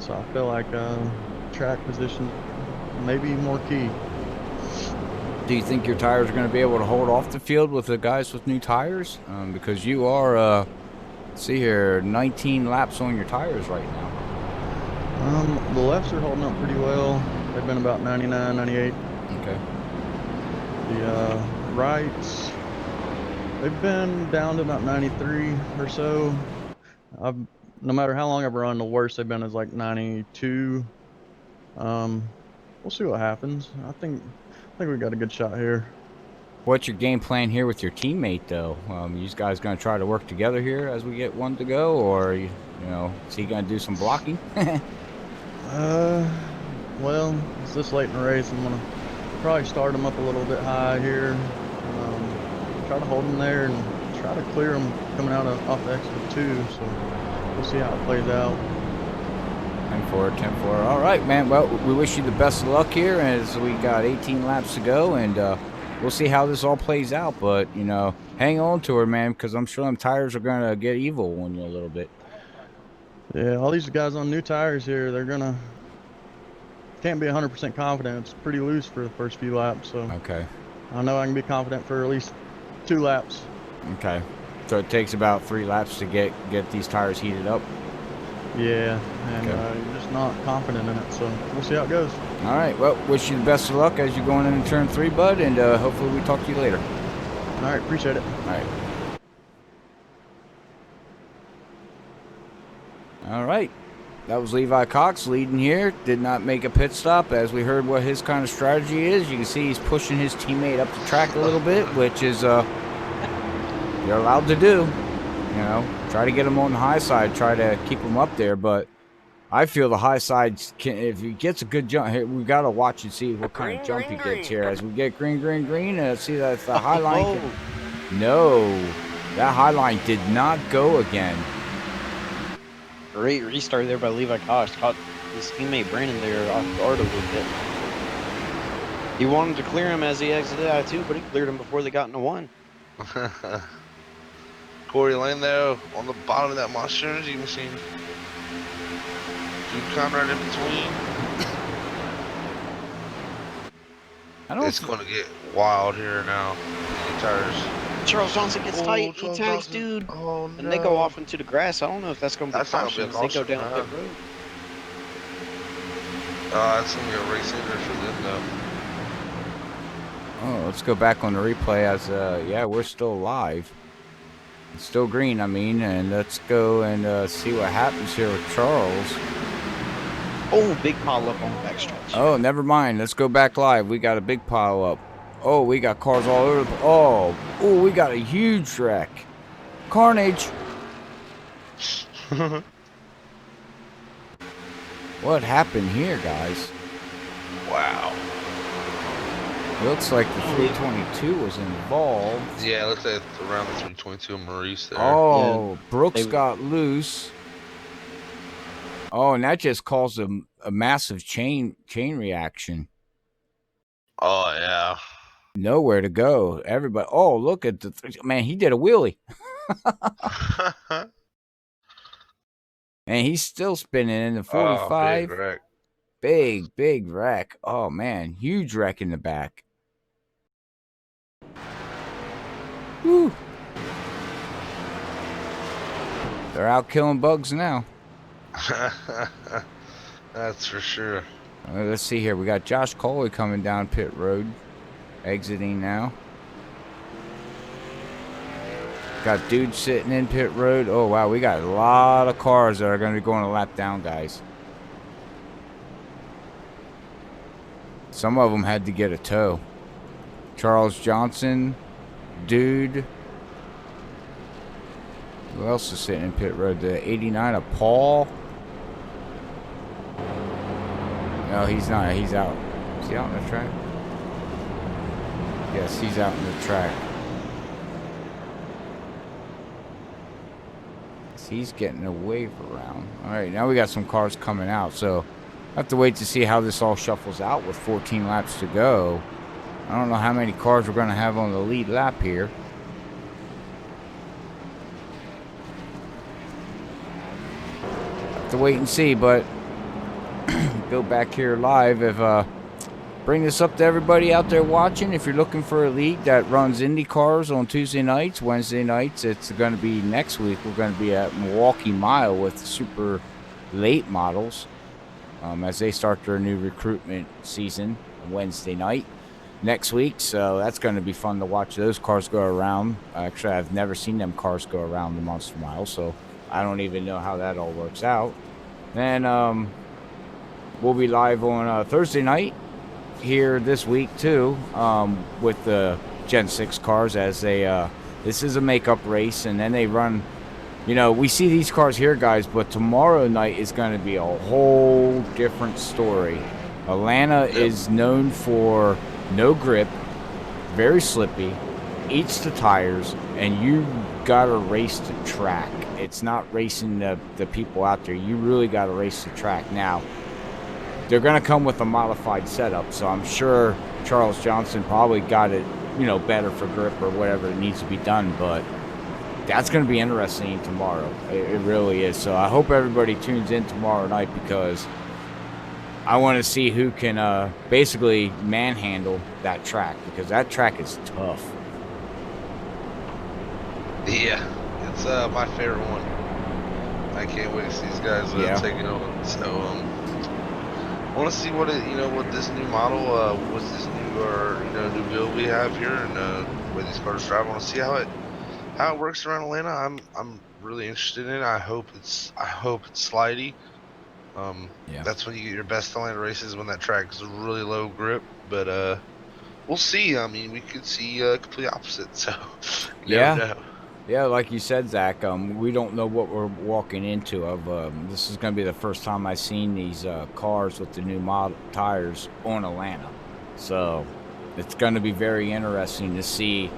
Speaker 10: So I felt like track position maybe more key.
Speaker 6: Do you think your tires are going to be able to hold off the field with the guys with new tires? Because you are, see here, 19 laps on your tires right now.
Speaker 10: The lefts are holding up pretty well. They've been about 99, 98.
Speaker 6: Okay.
Speaker 10: The rights, they've been down to about 93 or so. No matter how long I've run, the worst they've been is like 92. We'll see what happens. I think we got a good shot here.
Speaker 6: What's your game plan here with your teammate, though? You guys going to try to work together here as we get one to go, or you know, is he going to do some blocking?
Speaker 10: Well, it's this late in the race. I'm gonna probably start him up a little bit high here. Try to hold him there and try to clear him coming out off the exit 2. So we'll see how it plays out.
Speaker 6: 10-4, 10-4. All right, man. Well, we wish you the best of luck here as we got 18 laps to go, and we'll see how this all plays out. But, you know, hang on to her, man, because I'm sure them tires are going to get evil on you a little bit.
Speaker 10: Yeah, all these guys on new tires here, they're going to... Can't be 100% confident. It's pretty loose for the first few laps, so...
Speaker 6: Okay.
Speaker 10: I know I can be confident for at least 2 laps.
Speaker 6: Okay. So it takes about 3 laps to get these tires heated up?
Speaker 10: Yeah, and you're just not confident in it, so we'll see how it goes.
Speaker 6: All right, well, wish you the best of luck as you're going into turn 3, bud, and hopefully we talk to you later.
Speaker 10: All right, appreciate it.
Speaker 6: All right. All right. That was Levi Cox leading here. Did not make a pit stop as we heard what his kind of strategy is. You can see he's pushing his teammate up the track a little bit, which is you're allowed to do. You know, try to get him on the high side, try to keep him up there. But I feel the high side, if he gets a good jump, we've got to watch and see what kind of jump he gets here. As we get green, see that the high line. No, that high line did not go again.
Speaker 7: Great restart there by Levi Cox. Caught his teammate Brandon there off guard a little bit. He wanted to clear him as he exited out 2, but he cleared him before they got into 1.
Speaker 8: Corey Lane there on the bottom of that Monster Energy machine. Dude, right in between. It's going to get wild here now. The tires.
Speaker 7: Charles Johnson gets tight. He tags dude.
Speaker 8: Oh, no.
Speaker 7: And they go off into the grass. I don't know if that's going to be caution. They go down pit road.
Speaker 8: That's going to be a race ender for them, though.
Speaker 6: Oh, let's go back on the replay as, yeah, we're still live. It's still green, I mean, and let's go and see what happens here with Charles.
Speaker 7: Oh, big pile up on the backstretch.
Speaker 6: Oh, never mind. Let's go back live. We got a big pile up. Oh, we got cars all over the... Oh, we got a huge wreck. Carnage. What happened here, guys?
Speaker 8: Wow.
Speaker 6: Looks like the 322 was involved.
Speaker 8: Yeah, it looks like around the 322 Maurice there.
Speaker 6: Oh,
Speaker 7: yeah.
Speaker 6: Brooks got loose. Oh, and that just caused a massive chain reaction.
Speaker 8: Oh, yeah.
Speaker 6: Nowhere to go. Everybody. Oh, look at the... Man, he did a wheelie. And he's still spinning in the 45.
Speaker 8: Big wreck.
Speaker 6: Big wreck. Oh, man. Huge wreck in the back. Woo. They're out killing bugs now.
Speaker 8: That's for sure.
Speaker 6: Let's see here. We got Josh Coley coming down pit road. Exiting now. Got dudes sitting in pit road. Oh, wow. We got a lot of cars that are going to be going a lap down, guys. Some of them had to get a tow. Charles Johnson. Dude. Who else is sitting in pit road? The 89 of Paul. No, he's not. He's out. Is he out on the track? Yes, he's out in the track. He's getting a wave around. All right, now we got some cars coming out, so I have to wait to see how this all shuffles out with 14 laps to go. I don't know how many cars we're going to have on the lead lap here. Have to wait and see, but go back here live. Bring this up to everybody out there watching. If you're looking for a league that runs Indy cars on Tuesday nights, Wednesday nights, it's going to be next week. We're going to be at Milwaukee Mile with super late models as they start their new recruitment season Wednesday night. next week, so that's going to be fun to watch those cars go around. Actually, I've never seen them cars go around the Monster Mile, so I don't even know how that all works out. Then we'll be live on Thursday night here this week too, with the Gen 6 cars, as they this is a makeup race, and then they run. You know, we see these cars here, guys, but tomorrow night is going to be a whole different story. Atlanta is known for no grip, very slippy, eats the tires, and you gotta race the track. It's not racing the people out there. You really gotta race the track. Now, they're gonna come with a modified setup, so I'm sure Charles Johnson probably got it, you know, better for grip or whatever needs to be done, but that's going to be interesting tomorrow. It really is. So I hope everybody tunes in tomorrow night, because I want to see who can basically manhandle that track, because that track is tough.
Speaker 8: Yeah, it's my favorite one. I can't wait to see these guys take it on. So I want to see what what this new model, what's this new new build we have here, and the way these cars drive. I want to see how it works around Atlanta. I'm really interested in it. I hope it's slidey. That's when you get your best Atlanta races, when that track is really low grip. But we'll see. I mean, we could see complete opposite. So you never know.
Speaker 6: Yeah, like you said, Zach, we don't know what we're walking into. This is going to be the first time I've seen these cars with the new model tires on Atlanta. So it's going to be very interesting to see.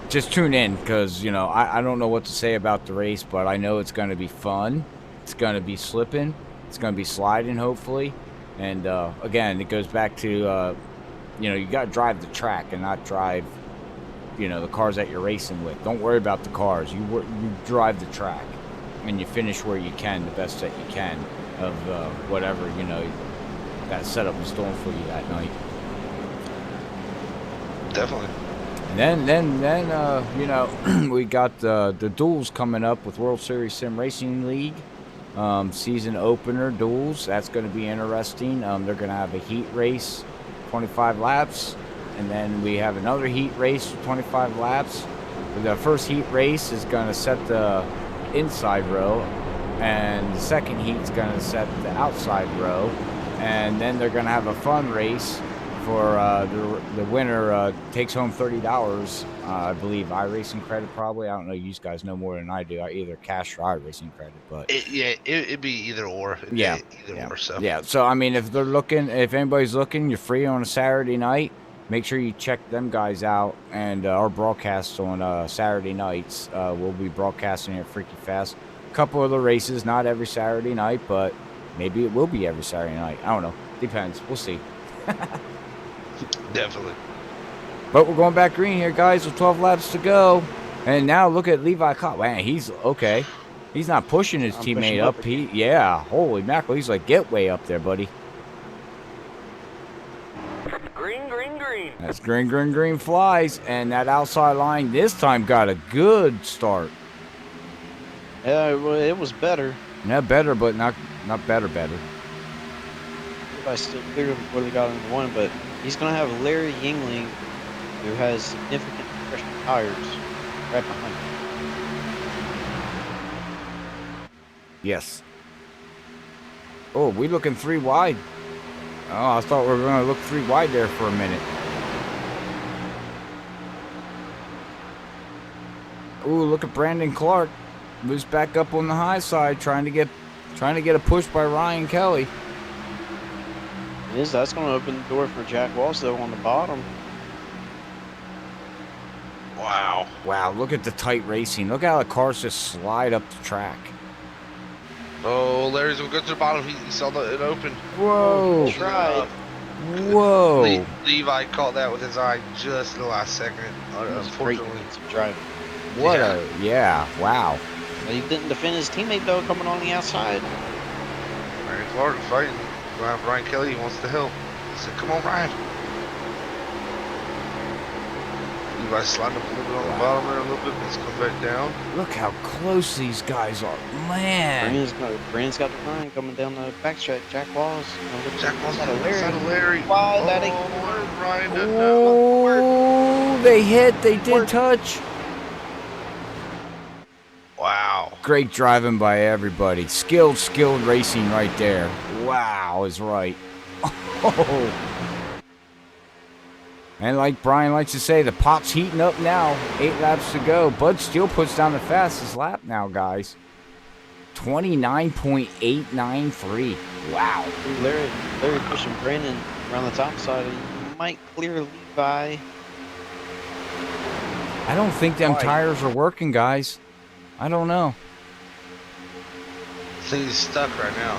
Speaker 6: Just tune in, because, you know, I don't know what to say about the race, but I know it's going to be fun. It's going to be slipping. It's going to be sliding, hopefully. And, again, it goes back to, you know, you got to drive the track and not drive, you know, the cars that you're racing with. Don't worry about the cars. You drive the track, and you finish where you can, the best that you can of whatever, you know, that setup was doing for you that night.
Speaker 8: Definitely.
Speaker 6: And then you know, we got the duels coming up with World Series Sim Racing League season opener duels. That's going to be interesting. They're going to have a heat race, 25 laps, and then we have another heat race, 25 laps. The first heat race is going to set the inside row, and the second heat is going to set the outside row, and then they're going to have a fun race for the winner takes home $30, I believe, iRacing credit probably. I don't know. You guys know more than I do. Either cash or iRacing credit, but
Speaker 8: it'd be either or.
Speaker 6: So I mean, if anybody's looking, you're free on a Saturday night. Make sure you check them guys out, and our broadcasts on Saturday nights. We'll be broadcasting at Freaky Fest. A couple of the races, not every Saturday night, but maybe it will be every Saturday night. I don't know. Depends. We'll see.
Speaker 8: Definitely.
Speaker 6: But we're going back green here, guys, with 12 laps to go. And now look at Levi Cobb. Man, he's okay. He's not pushing his teammate up. Holy mackerel. He's like, get way up there, buddy.
Speaker 9: Green, green, green.
Speaker 6: That's green, green, green flies. And that outside line this time got a good start.
Speaker 7: Yeah, it was better.
Speaker 6: Yeah, better, but not better.
Speaker 7: I still cleared him before they got into one, but he's going to have Larry Yingling, who has significant fresh tires, right behind him.
Speaker 6: Yes. Oh, we looking 3 wide. Oh, I thought we were going to look 3 wide there for a minute. Ooh, look at Brandon Clark. Moves back up on the high side, trying to get a push by Ryan Kelly.
Speaker 7: That's going to open the door for Jack Walsh, though, on the bottom.
Speaker 6: Wow, look at the tight racing. Look how the cars just slide up the track.
Speaker 8: Oh, Larry's going to go to the bottom. He saw it open.
Speaker 6: Whoa.
Speaker 7: Tried.
Speaker 6: Whoa.
Speaker 8: Levi caught that with his eye just in the last second, unfortunately.
Speaker 7: Driving.
Speaker 6: Wow.
Speaker 7: He didn't defend his teammate, though, coming on the outside.
Speaker 8: Ryan Clark fighting. Ryan Kelly wants to help. He said, come on, Ryan. Levi sliding up a little bit on the bottom there a little bit. Let's come back down.
Speaker 6: Look how close these guys are. Man.
Speaker 7: Brandon's got the run coming down the backstretch. Jack Walls.
Speaker 8: Jack Walls
Speaker 7: out of
Speaker 8: Larry.
Speaker 7: Wow, that ain't
Speaker 8: Ryan.
Speaker 6: Oh, they hit. They did touch.
Speaker 8: Wow.
Speaker 6: Great driving by everybody. Skilled racing right there. Wow is right. Oh. And like Brian likes to say, the pot's heating up now. 8 laps to go. Bud still puts down the fastest lap now, guys. 29.893. Wow.
Speaker 7: Larry pushing Brandon around the top side. He might clear Levi.
Speaker 6: I don't think them tires are working, guys. I don't know.
Speaker 8: I think he's stuck right now.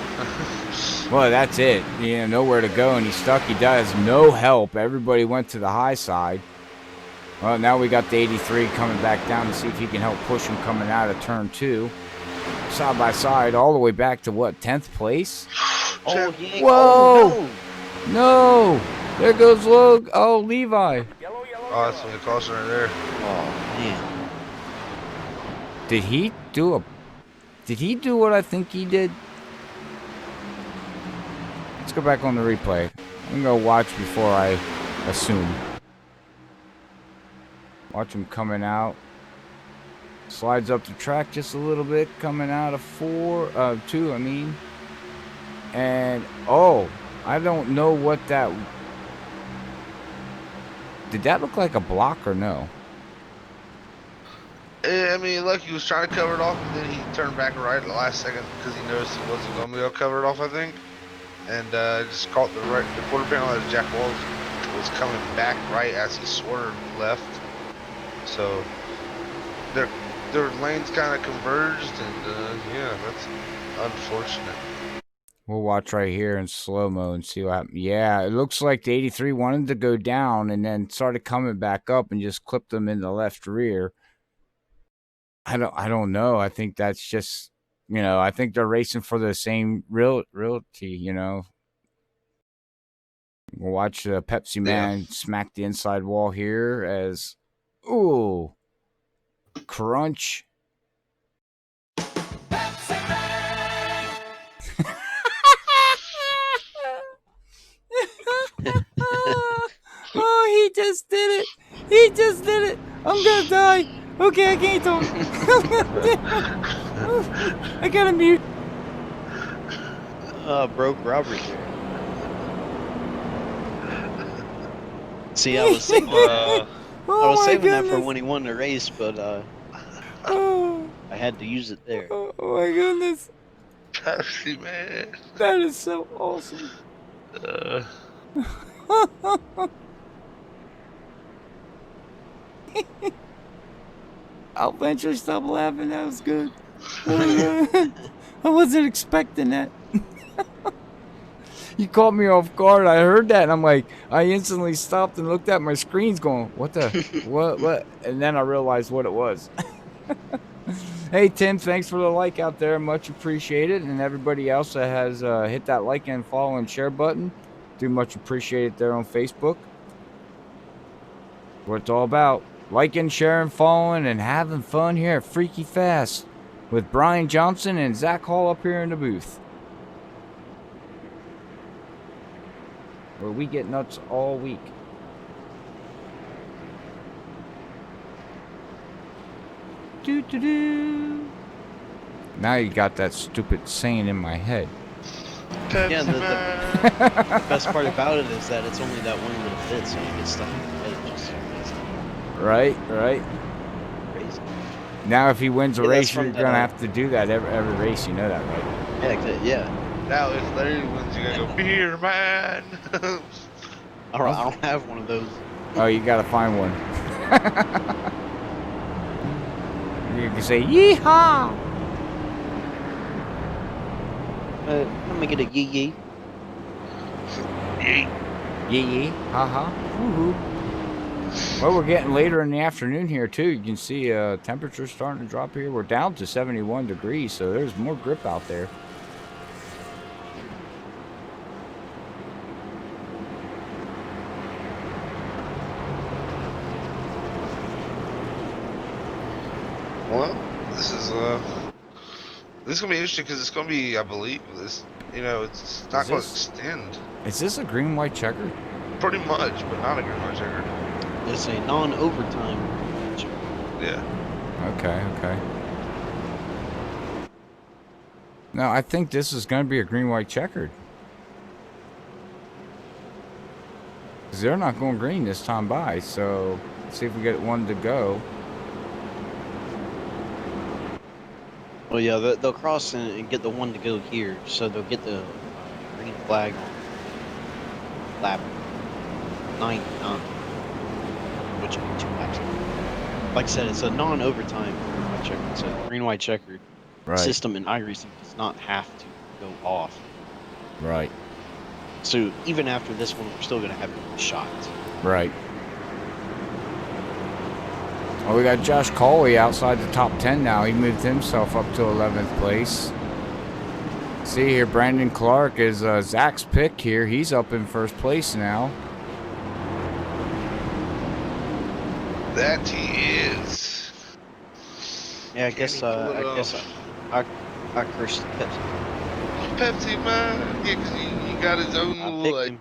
Speaker 6: Well, that's it. You know, nowhere to go, and he's stuck. He does no help. Everybody went to the high side. Well, now we got the 83 coming back down to see if he can help push him coming out of turn 2. Side by side, all the way back to what, 10th place?
Speaker 7: Oh, yeah.
Speaker 6: Whoa!
Speaker 7: Oh,
Speaker 6: No! There goes Levi.
Speaker 8: Oh, that's a caution right there.
Speaker 7: Oh, man.
Speaker 6: Did he do what I think he did? Let's go back on the replay. I'm gonna watch before I assume. Watch him coming out. Slides up the track just a little bit, coming out of 2, I mean. And, oh, I don't know what that... Did that look like a block or no?
Speaker 8: I mean, look, he was trying to cover it off, and then he turned back right at the last second because he noticed he wasn't going to be able to cover it off, I think. And just caught the quarter panel as Jack Walls was coming back right as he swerved left. So their lanes kind of converged, and yeah, that's unfortunate.
Speaker 6: We'll watch right here in slow-mo and see what happens. Yeah, it looks like the 83 wanted to go down and then started coming back up and just clipped them in the left rear. I don't know. I think that's just, you know, I think they're racing for the same realty, you know. We'll watch Pepsi Man smack the inside wall here as, ooh, crunch.
Speaker 4: Pepsi Man!
Speaker 6: Oh, he just did it. He just did it. I'm going to die. Okay, I can't talk. I gotta mute.
Speaker 7: Broke Robert here. See, I was saving, I was saving that for when he won the race, but I had to use it there.
Speaker 6: Oh my goodness.
Speaker 8: Pepsi Man.
Speaker 6: That is so awesome. I'll eventually stop laughing. That was good. I wasn't expecting that. You caught me off guard. I heard that, and I'm like, I instantly stopped and looked at my screens going, what the, what? And then I realized what it was. Hey, Tim, thanks for the like out there. Much appreciated. And everybody else that has hit that like and follow and share button, do much appreciate it there on Facebook. What it's all about. Liking, sharing, following, and having fun here at Freaky Fast with Brian Johnson and Zach Hall up here in the booth, where we get nuts all week. Doo-doo-doo. Now you got that stupid saying in my head.
Speaker 7: Yeah, the best part about it is that it's only that one little bit, so you get stuck in your head. Just
Speaker 6: Right.
Speaker 7: crazy.
Speaker 6: Now if he wins a race,
Speaker 7: from
Speaker 6: you're
Speaker 7: the-
Speaker 6: going to have to do that every race. You know that, right?
Speaker 7: Yeah.
Speaker 8: Now if Larry wins, you gotta go, beer man.
Speaker 7: I don't have one of those.
Speaker 6: Oh, you got to find one. You can say, yeehaw!
Speaker 7: Let me get a yee.
Speaker 6: Yee, haha, woohoo. Well, we're getting later in the afternoon here, too. You can see temperatures starting to drop here. We're down to 71 degrees, so there's more grip out there.
Speaker 8: This is gonna be interesting because it's gonna be, I believe, this. You know, it's not gonna extend.
Speaker 6: Is this a green white checker?
Speaker 8: Pretty much, but not a green white checker.
Speaker 7: It's a non-overtime.
Speaker 8: Yeah.
Speaker 6: Okay. No, I think this is going to be a green white checkered. Because they're not going green this time by, so let's see if we get one to go.
Speaker 7: Well, yeah, they'll cross and get the one to go here, so they'll get the green flag on lap 99, which will be 2 laps. Like I said, it's a non-overtime green white checker. It's a green white checkered system in iRacing does not have to go off.
Speaker 6: Right.
Speaker 7: So even after this one, we're still going to have shots.
Speaker 6: Right. Well, we got Josh Coley outside the top 10 now. He moved himself up to 11th place. See here, Brandon Clark is Zach's pick here. He's up in first place now.
Speaker 8: That he is.
Speaker 7: Yeah, I guess I cursed Pepsi.
Speaker 8: Pepsi, man. Yeah, because you got his own little like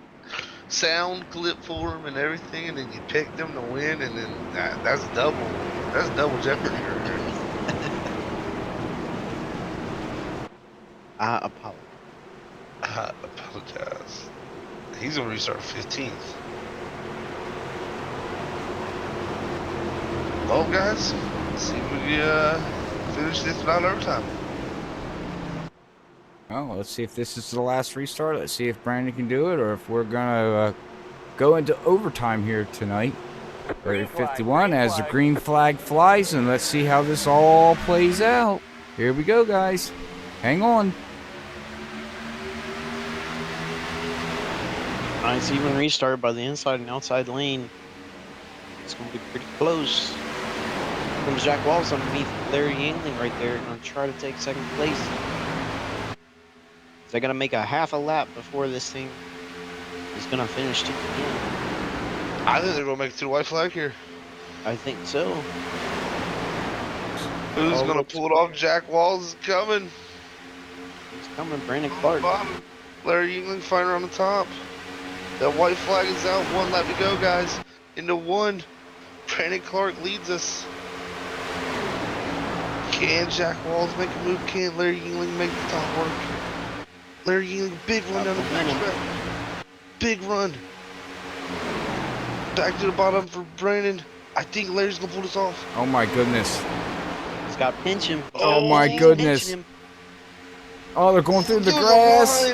Speaker 8: sound clip for him and everything, and then you picked him to win, and then that's double jeopardy right here.
Speaker 7: I apologize.
Speaker 8: I apologize. He's gonna restart 15th. Well, guys, let's see if we finish this without overtime.
Speaker 6: Well, let's see if this is the last restart. Let's see if Brandon can do it, or if we're gonna go into overtime here tonight. Area 51 as the green flag flies, and let's see how this all plays out. Here we go, guys. Hang on.
Speaker 7: Nice even restart by the inside and outside lane. It's going to be pretty close. Here comes Jack Walls underneath Larry Yingling right there, going to try to take second place. They're going to make a half a lap before this thing is going to finish to the end.
Speaker 8: I think they're going to make it to the white flag here.
Speaker 7: I think so.
Speaker 8: Who's going to pull it off? Jack Walls is coming.
Speaker 7: He's coming, Brandon Clark.
Speaker 8: Bottom. Larry Yingling fighting on the top. That white flag is out. 1 lap to go, guys. Into 1. Brandon Clark leads us. Can Jack Walls make a move? Can Larry Yingling make the top work? Larry Yingling, big run down the back. Big run. Back to the bottom for Brandon. I think Larry's gonna pull this off.
Speaker 6: Oh my goodness.
Speaker 7: He's got to pinch him.
Speaker 6: Oh my goodness. Oh, they're going through the grass.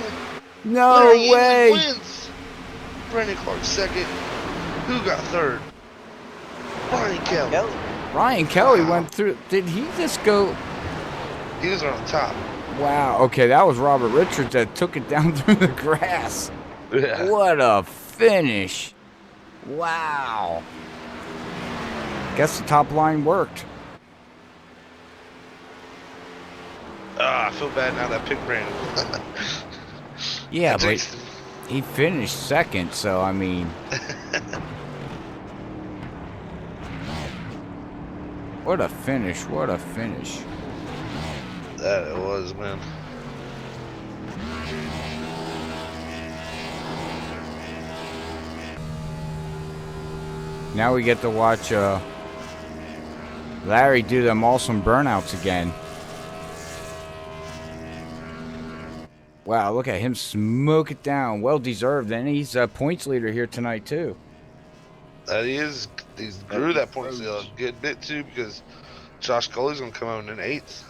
Speaker 6: No
Speaker 8: Larry
Speaker 6: way.
Speaker 8: Wins. Brandon Clark second. Who got third? Ryan Kelly.
Speaker 6: Ryan Kelly went through. Did he just go?
Speaker 8: He was on top.
Speaker 6: Wow. Okay, that was Robert Richards that took it down through the grass.
Speaker 8: Yeah.
Speaker 6: What a finish. Wow. Guess the top line worked.
Speaker 8: I feel bad now that I picked Brandon.
Speaker 6: Yeah, but he finished second, so I mean. What a finish. What a finish.
Speaker 8: That it was, man.
Speaker 6: Now we get to watch Larry do them awesome burnouts again. Wow, look at him smoke it down. Well deserved. And he's a points leader here tonight, too.
Speaker 8: That is. He grew that points a good bit, too, because Josh Coley's going to come out in 8th.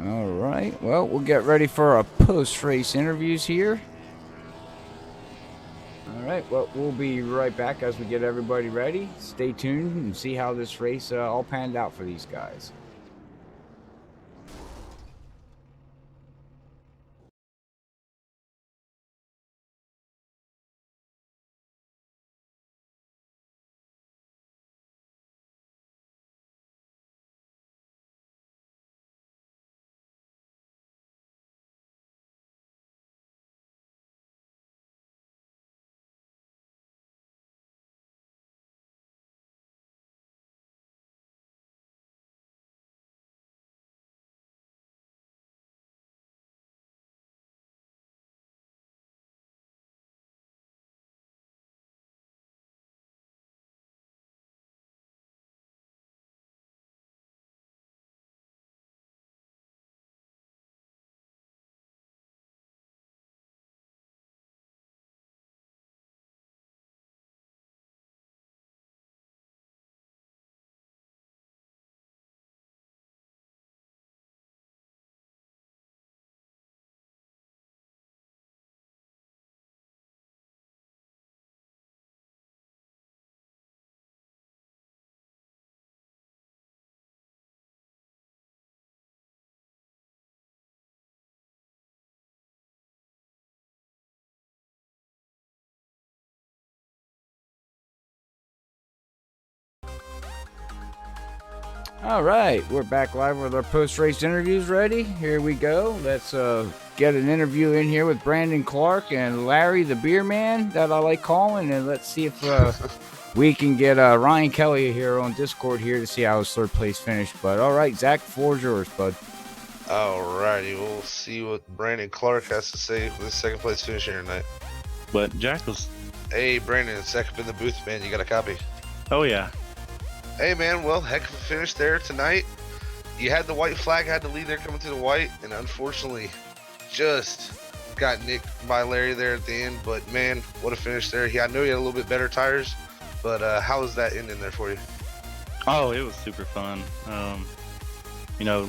Speaker 6: All right. Well, we'll get ready for our post-race interviews here. All right. Well, we'll be right back as we get everybody ready. Stay tuned and see how this race all panned out for these guys. All right, we're back live with our post-race interviews ready. Here we go. Let's get an interview in here with Brandon Clark and Larry the Beer Man, that I like calling, and let's see if we can get Ryan Kelly here on Discord here to see how his third place finished. But all right, Zach, the floor is yours, bud.
Speaker 8: Alrighty, we'll see what Brandon Clark has to say for the second place finish here tonight.
Speaker 11: But Jack was.
Speaker 8: Hey, Brandon, second in the booth, man. You got a copy?
Speaker 11: Oh yeah.
Speaker 8: Hey, man. Well, heck of a finish there tonight. You had the white flag, had to lead there coming to the white, and unfortunately, just got nicked by Larry there at the end. But man, what a finish there. I know he had a little bit better tires, but how was that ending there for you?
Speaker 11: Oh, it was super fun. You know,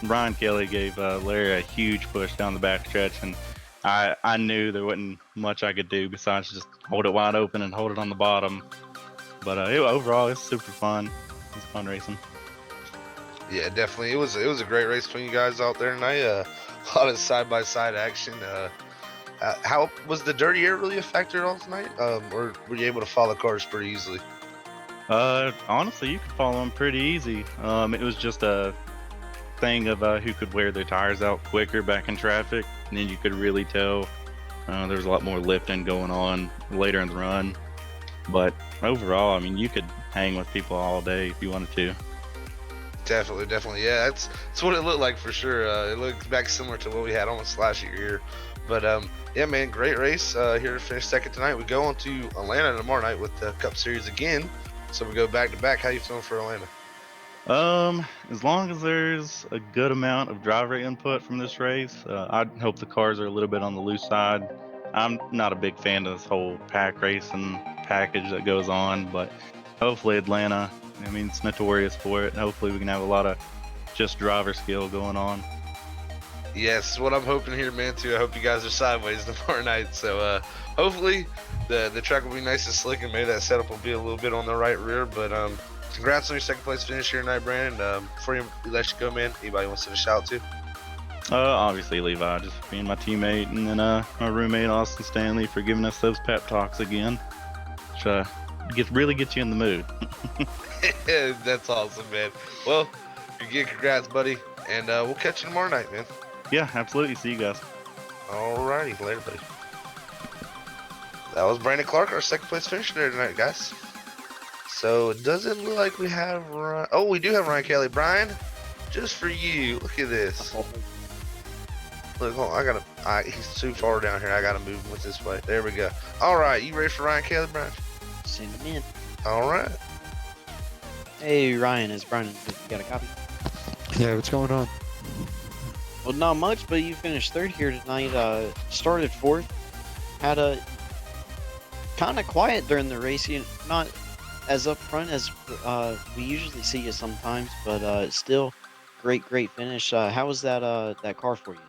Speaker 11: Ryan Kelly gave Larry a huge push down the back stretch, and I knew there wasn't much I could do besides just hold it wide open and hold it on the bottom. But overall, it's super fun. It's fun racing.
Speaker 8: Yeah, definitely. It was a great race between you guys out there tonight. A lot of side-by-side action. How was the dirty air really a factor at all tonight? Or were you able to follow cars pretty easily?
Speaker 11: Honestly, you could follow them pretty easy. It was just a thing of who could wear their tires out quicker back in traffic, and then you could really tell there was a lot more lifting going on later in the run. But overall, I mean, you could hang with people all day if you wanted to.
Speaker 8: Definitely. Yeah, that's what it looked like for sure. It looked back similar to what we had almost last year. But yeah, man, great race here to finish second tonight. We go on to Atlanta tomorrow night with the Cup Series again. So we go back to back. How you feeling for Atlanta?
Speaker 11: As long as there's a good amount of driver input from this race, I hope the cars are a little bit on the loose side. I'm not a big fan of this whole pack racing package that goes on, but hopefully Atlanta, I mean, it's notorious for it. Hopefully we can have a lot of just driver skill going on.
Speaker 8: Yes, what I'm hoping here, man, too. I hope you guys are sideways tomorrow night. So hopefully the track will be nice and slick, and maybe that setup will be a little bit on the right rear. But congrats on your second place finish here tonight, Brandon. Before we let you go, man, anybody wants to shout out to?
Speaker 11: Obviously Levi, just being my teammate, and then my roommate Austin Stanley for giving us those pep talks again, which really gets you in the mood.
Speaker 8: That's awesome, man. Well, again, congrats, buddy, and we'll catch you tomorrow night, man.
Speaker 11: Yeah, absolutely. See you guys.
Speaker 8: Alrighty, later, buddy. That was Brandon Clark, our second place finisher there tonight, guys. So it doesn't look like we have Ryan. Oh, we do have Ryan Kelly. Brian, just for you, look at this. Look, hold on, he's too far down here. I gotta move him with this way. There we go. All right, you ready for Ryan Kelly, Brian?
Speaker 7: Send him in.
Speaker 8: All right.
Speaker 7: Hey, Ryan, is Brian, you got a copy?
Speaker 12: Yeah, what's going on?
Speaker 7: Well, not much, but you finished third here tonight. Started fourth. Had a kind of quiet during the race. Not as up front as we usually see you sometimes, but still great finish. How was that car for you?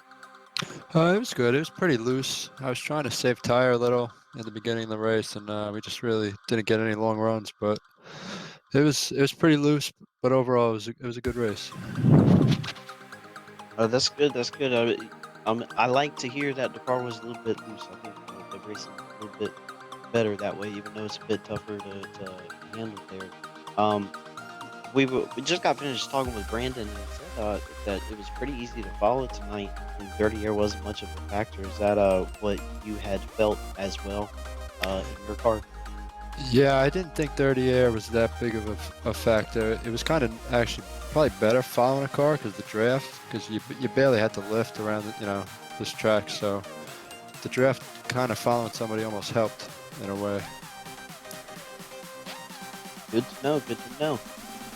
Speaker 12: It was good. It was pretty loose. I was trying to save tire a little in the beginning of the race, and we just really didn't get any long runs. But it was pretty loose. But overall, it was a good race.
Speaker 7: That's good. That's good. I like to hear that the car was a little bit loose. I think the racing a little bit better that way, even though it's a bit tougher to handle there. We just got finished talking with Brandon, and said that it was pretty easy to follow tonight, and dirty air wasn't much of a factor. Is that what you had felt as well in your car?
Speaker 12: Yeah, I didn't think dirty air was that big of a factor. It was kind of actually probably better following a car because the draft, because you barely had to lift around this track. So the draft kind of following somebody almost helped in a way.
Speaker 7: Good to know. Good to know.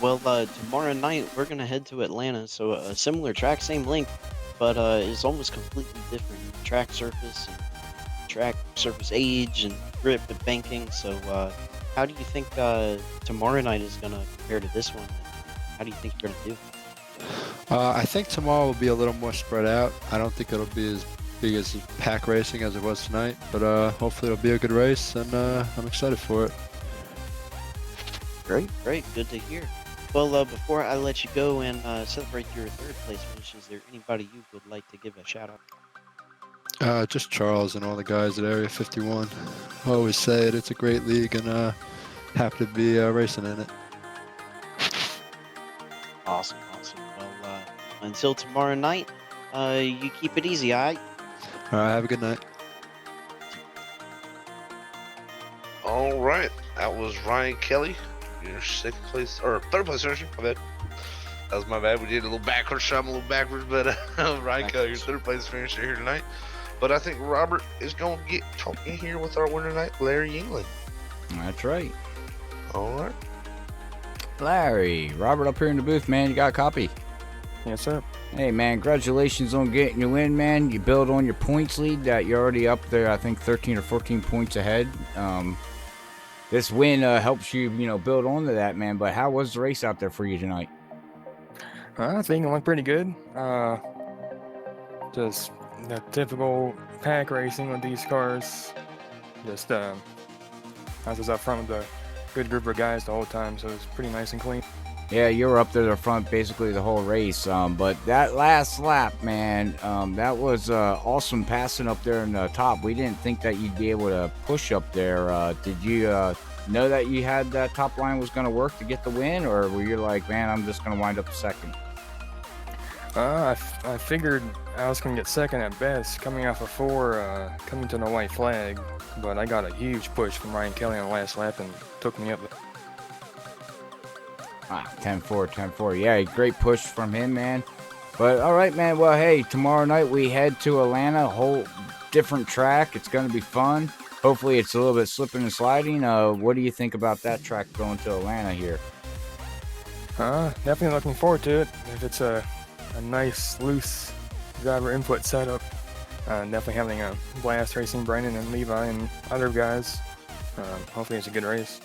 Speaker 7: Well, tomorrow night we're gonna head to Atlanta. So a similar track, same length, but it's almost completely different track surface age and grip and banking. So how do you think tomorrow night is gonna compare to this one? How do you think you're gonna do?
Speaker 12: I think tomorrow will be a little more spread out. I don't think it'll be as big as pack racing as it was tonight, but hopefully it'll be a good race, and I'm excited for it.
Speaker 7: Great, good to hear. Well, before I let you go and celebrate your third place finish, is there anybody you would like to give a shout out?
Speaker 12: Just Charles and all the guys at Area 51. I always say it, it's a great league, and happy to be racing in it.
Speaker 7: Awesome, awesome. Well, until tomorrow night, you keep it easy, all right?
Speaker 12: All right, have a good night.
Speaker 8: All right, that was Ryan Kelly, your second place or third place finisher. My bad. That was my bad. We did a little backwards, shot a little backwards, but Ryan Kelly, your third place finisher here tonight. But I think Robert is going to get talking here with our winner tonight, Larry Yingling.
Speaker 6: That's right.
Speaker 8: All right.
Speaker 6: Larry, Robert up here in the booth, man. You got a copy?
Speaker 13: Yes, sir.
Speaker 6: Hey, man, congratulations on getting your win, man. You build on your points lead that you're already up there, I think 13 or 14 points ahead. This win helps you, build onto that, man. But how was the race out there for you tonight?
Speaker 13: I think it went pretty good. Just the typical pack racing with these cars. Just I was up front with a good group of guys the whole time, so it was pretty nice and clean.
Speaker 6: Yeah, you were up there the front basically the whole race. But that last lap, man, that was awesome passing up there in the top. We didn't think that you'd be able to push up there. Did you know that you had that top line was going to work to get the win, or were you like, man, I'm just going to wind up second?
Speaker 13: I figured I was going to get second at best, coming off of 4, coming to the white flag, but I got a huge push from Ryan Kelly on the last lap and took me up.
Speaker 6: 10-4, 10-4. Yeah, great push from him, man. But all right, man. Well, hey, tomorrow night we head to Atlanta, a whole different track. It's going to be fun. Hopefully it's a little bit slipping and sliding. What do you think about that track going to Atlanta here?
Speaker 13: Definitely looking forward to it. If it's a nice, loose driver input setup, definitely having a blast racing Brandon and Levi and other guys. Hopefully it's a good race.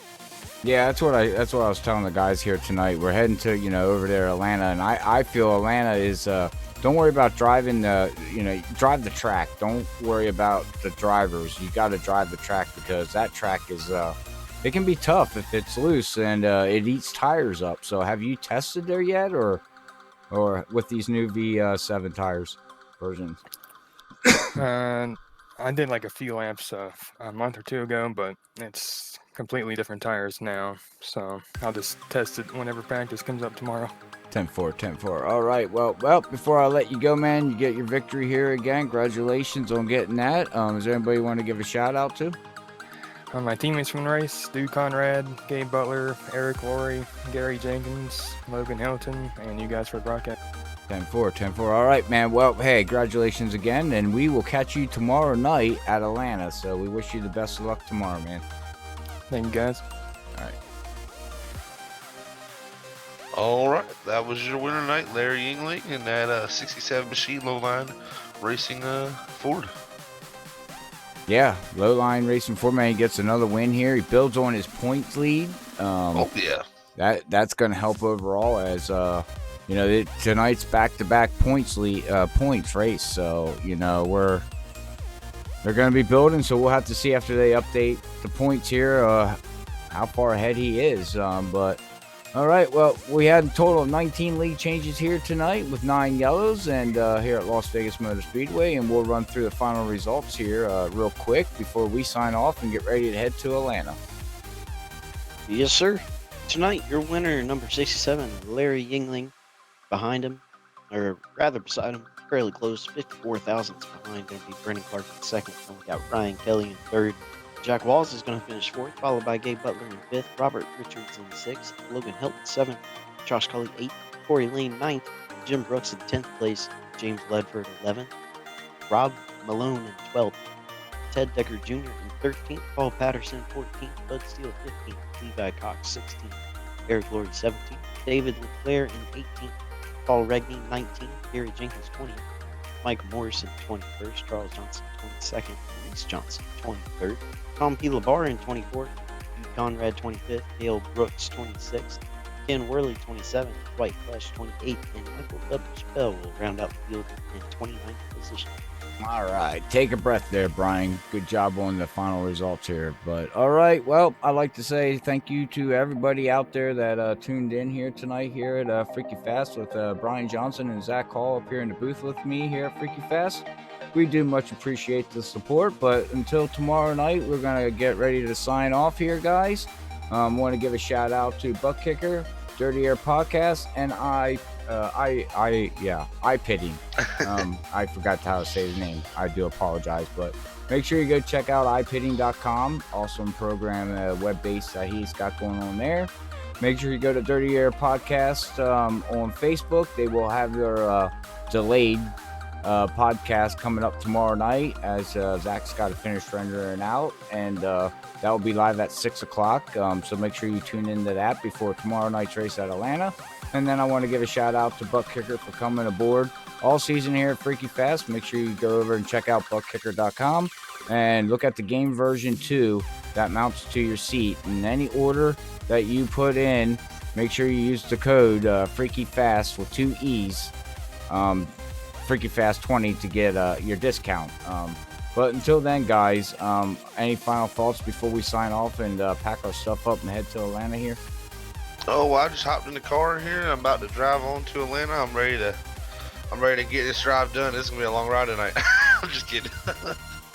Speaker 6: Yeah, that's what I was telling the guys here tonight. We're heading to, over there, Atlanta, and I feel Atlanta is, don't worry about driving drive the track. Don't worry about the drivers. You got to drive the track because that track is, it can be tough if it's loose and it eats tires up. So have you tested there yet or with these new V7 tires versions?
Speaker 13: I did like a few laps a month or two ago, but it's completely different tires now, so I'll just test it whenever practice comes up tomorrow.
Speaker 6: 10-4, 10-4. All right, well, before I let you go, man, you get your victory here again. Congratulations on getting that. Is there anybody you want to give a shout out to?
Speaker 13: My teammates from the race: Stu Conrad, Gabe Butler, Eric Laurie, Gary Jenkins, Logan Hilton, and you guys for the broadcast.
Speaker 6: 10-4, 10-4. All right, man. Well, hey, congratulations again, and we will catch you tomorrow night at Atlanta. So we wish you the best of luck tomorrow, man.
Speaker 13: Thank you, guys.
Speaker 8: All right, that was your winner tonight, Larry Yingling, in that 67 machine low line racing Ford.
Speaker 6: Yeah, low line racing Ford, man. He gets another win here. He builds on his points lead.
Speaker 8: Oh yeah,
Speaker 6: that's going to help overall as tonight's back-to-back points race. So they're going to be building. So we'll have to see after they update the points here how far ahead he is. But all right, well, we had a total of 19 lead changes here tonight with 9 yellows and here at Las Vegas Motor Speedway, and we'll run through the final results here real quick before we sign off and get ready to head to Atlanta.
Speaker 7: Yes, sir. Tonight, your winner, number 67, Larry Yingling. Behind him, or rather beside him, fairly close, 54 thousandths behind, going to be Brennan Clark in second. Then we got Ryan Kelly in third. Jack Walls is going to finish fourth, followed by Gabe Butler in fifth, Robert Richards in sixth, Logan Hilton seventh, Josh Cully eighth, Corey Lane ninth, Jim Brooks in 10th place, James Ledford 11th, Rob Malone in 12th, Ted Decker Jr. in 13th, Paul Patterson 14th, Bud Steele 15th, Levi Cox 16th, Eric Laurie 17th, David Leclerc in 18th, Paul Regney 19th, Gary Jenkins 20th, Mike Morrison 21st, Charles Johnson 22nd, Reese Johnson 23rd, Tom P. Labar in 24th, Hugh Conrad 25th, Dale Brooks 26th, Ken Worley 27th, Dwight Flesh 28th, and Michael W. Spell will round out the field in 29th position.
Speaker 6: All right, take a breath there, Brian. Good job on the final results here. But all right, well, I'd like to say thank you to everybody out there that tuned in here tonight here at Freaky Fast with Brian Johnson and Zach Hall up here in the booth with me here at Freaky Fast. We do much appreciate the support, but until tomorrow night, we're going to get ready to sign off here, guys. Want to give a shout out to ButtKicker Dirty Air Podcast, and I pitting. I forgot how to say the name. I do apologize, but make sure you go check out ipitting.com. Awesome program, web-based that he's got going on there. Make sure you go to Dirty Air Podcast on Facebook. They will have their delayed podcast coming up tomorrow night, as Zach's got to finish rendering out, and that will be live at 6 o'clock. So make sure you tune into that before tomorrow night's race at Atlanta. And then I want to give a shout out to ButtKicker for coming aboard all season here at Freaky Fast. Make sure you go over and check out ButtKicker.com and look at the game version 2 that mounts to your seat. In any order that you put in, make sure you use the code Freaky Fast with 2 E's. Freaky Fast 20 to get your discount. But until then, guys, any final thoughts before we sign off and pack our stuff up and head to Atlanta here?
Speaker 8: Oh, well, I just hopped in the car here. I'm about to drive on to Atlanta. I'm ready to get this drive done. This is gonna be a long ride tonight. I'm just kidding.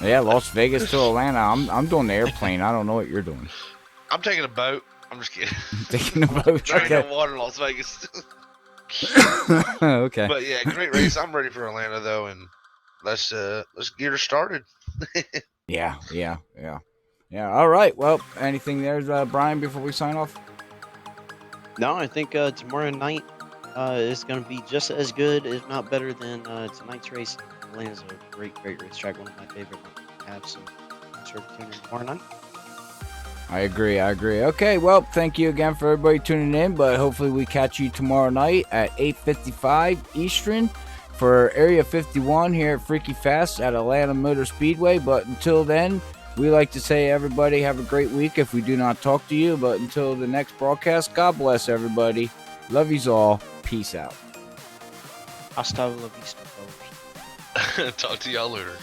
Speaker 6: Yeah, Las Vegas to Atlanta. I'm doing the airplane. I don't know what you're doing.
Speaker 8: I'm taking a boat. I'm just kidding.
Speaker 6: Taking a boat.
Speaker 8: Trying
Speaker 6: Okay.
Speaker 8: to water Las Vegas.
Speaker 6: Okay.
Speaker 8: But yeah, great race. I'm ready for Atlanta though, and let's get her started.
Speaker 6: Yeah. All right. Well, anything there, Brian, before we sign off?
Speaker 7: No, I think tomorrow night is going to be just as good, if not better, than tonight's race. Atlanta's a great racetrack, one of my favorite. Have some sure to tune in tomorrow night.
Speaker 6: I agree. Okay, well, thank you again for everybody tuning in, but hopefully we catch you tomorrow night at 8:55 Eastern for Area 51 here at Freaky Fast at Atlanta Motor Speedway. But until then, we like to say, everybody, have a great week if we do not talk to you. But until the next broadcast, God bless everybody. Love yous all. Peace out.
Speaker 7: Hasta la vista, fellas.
Speaker 8: Talk to y'all later.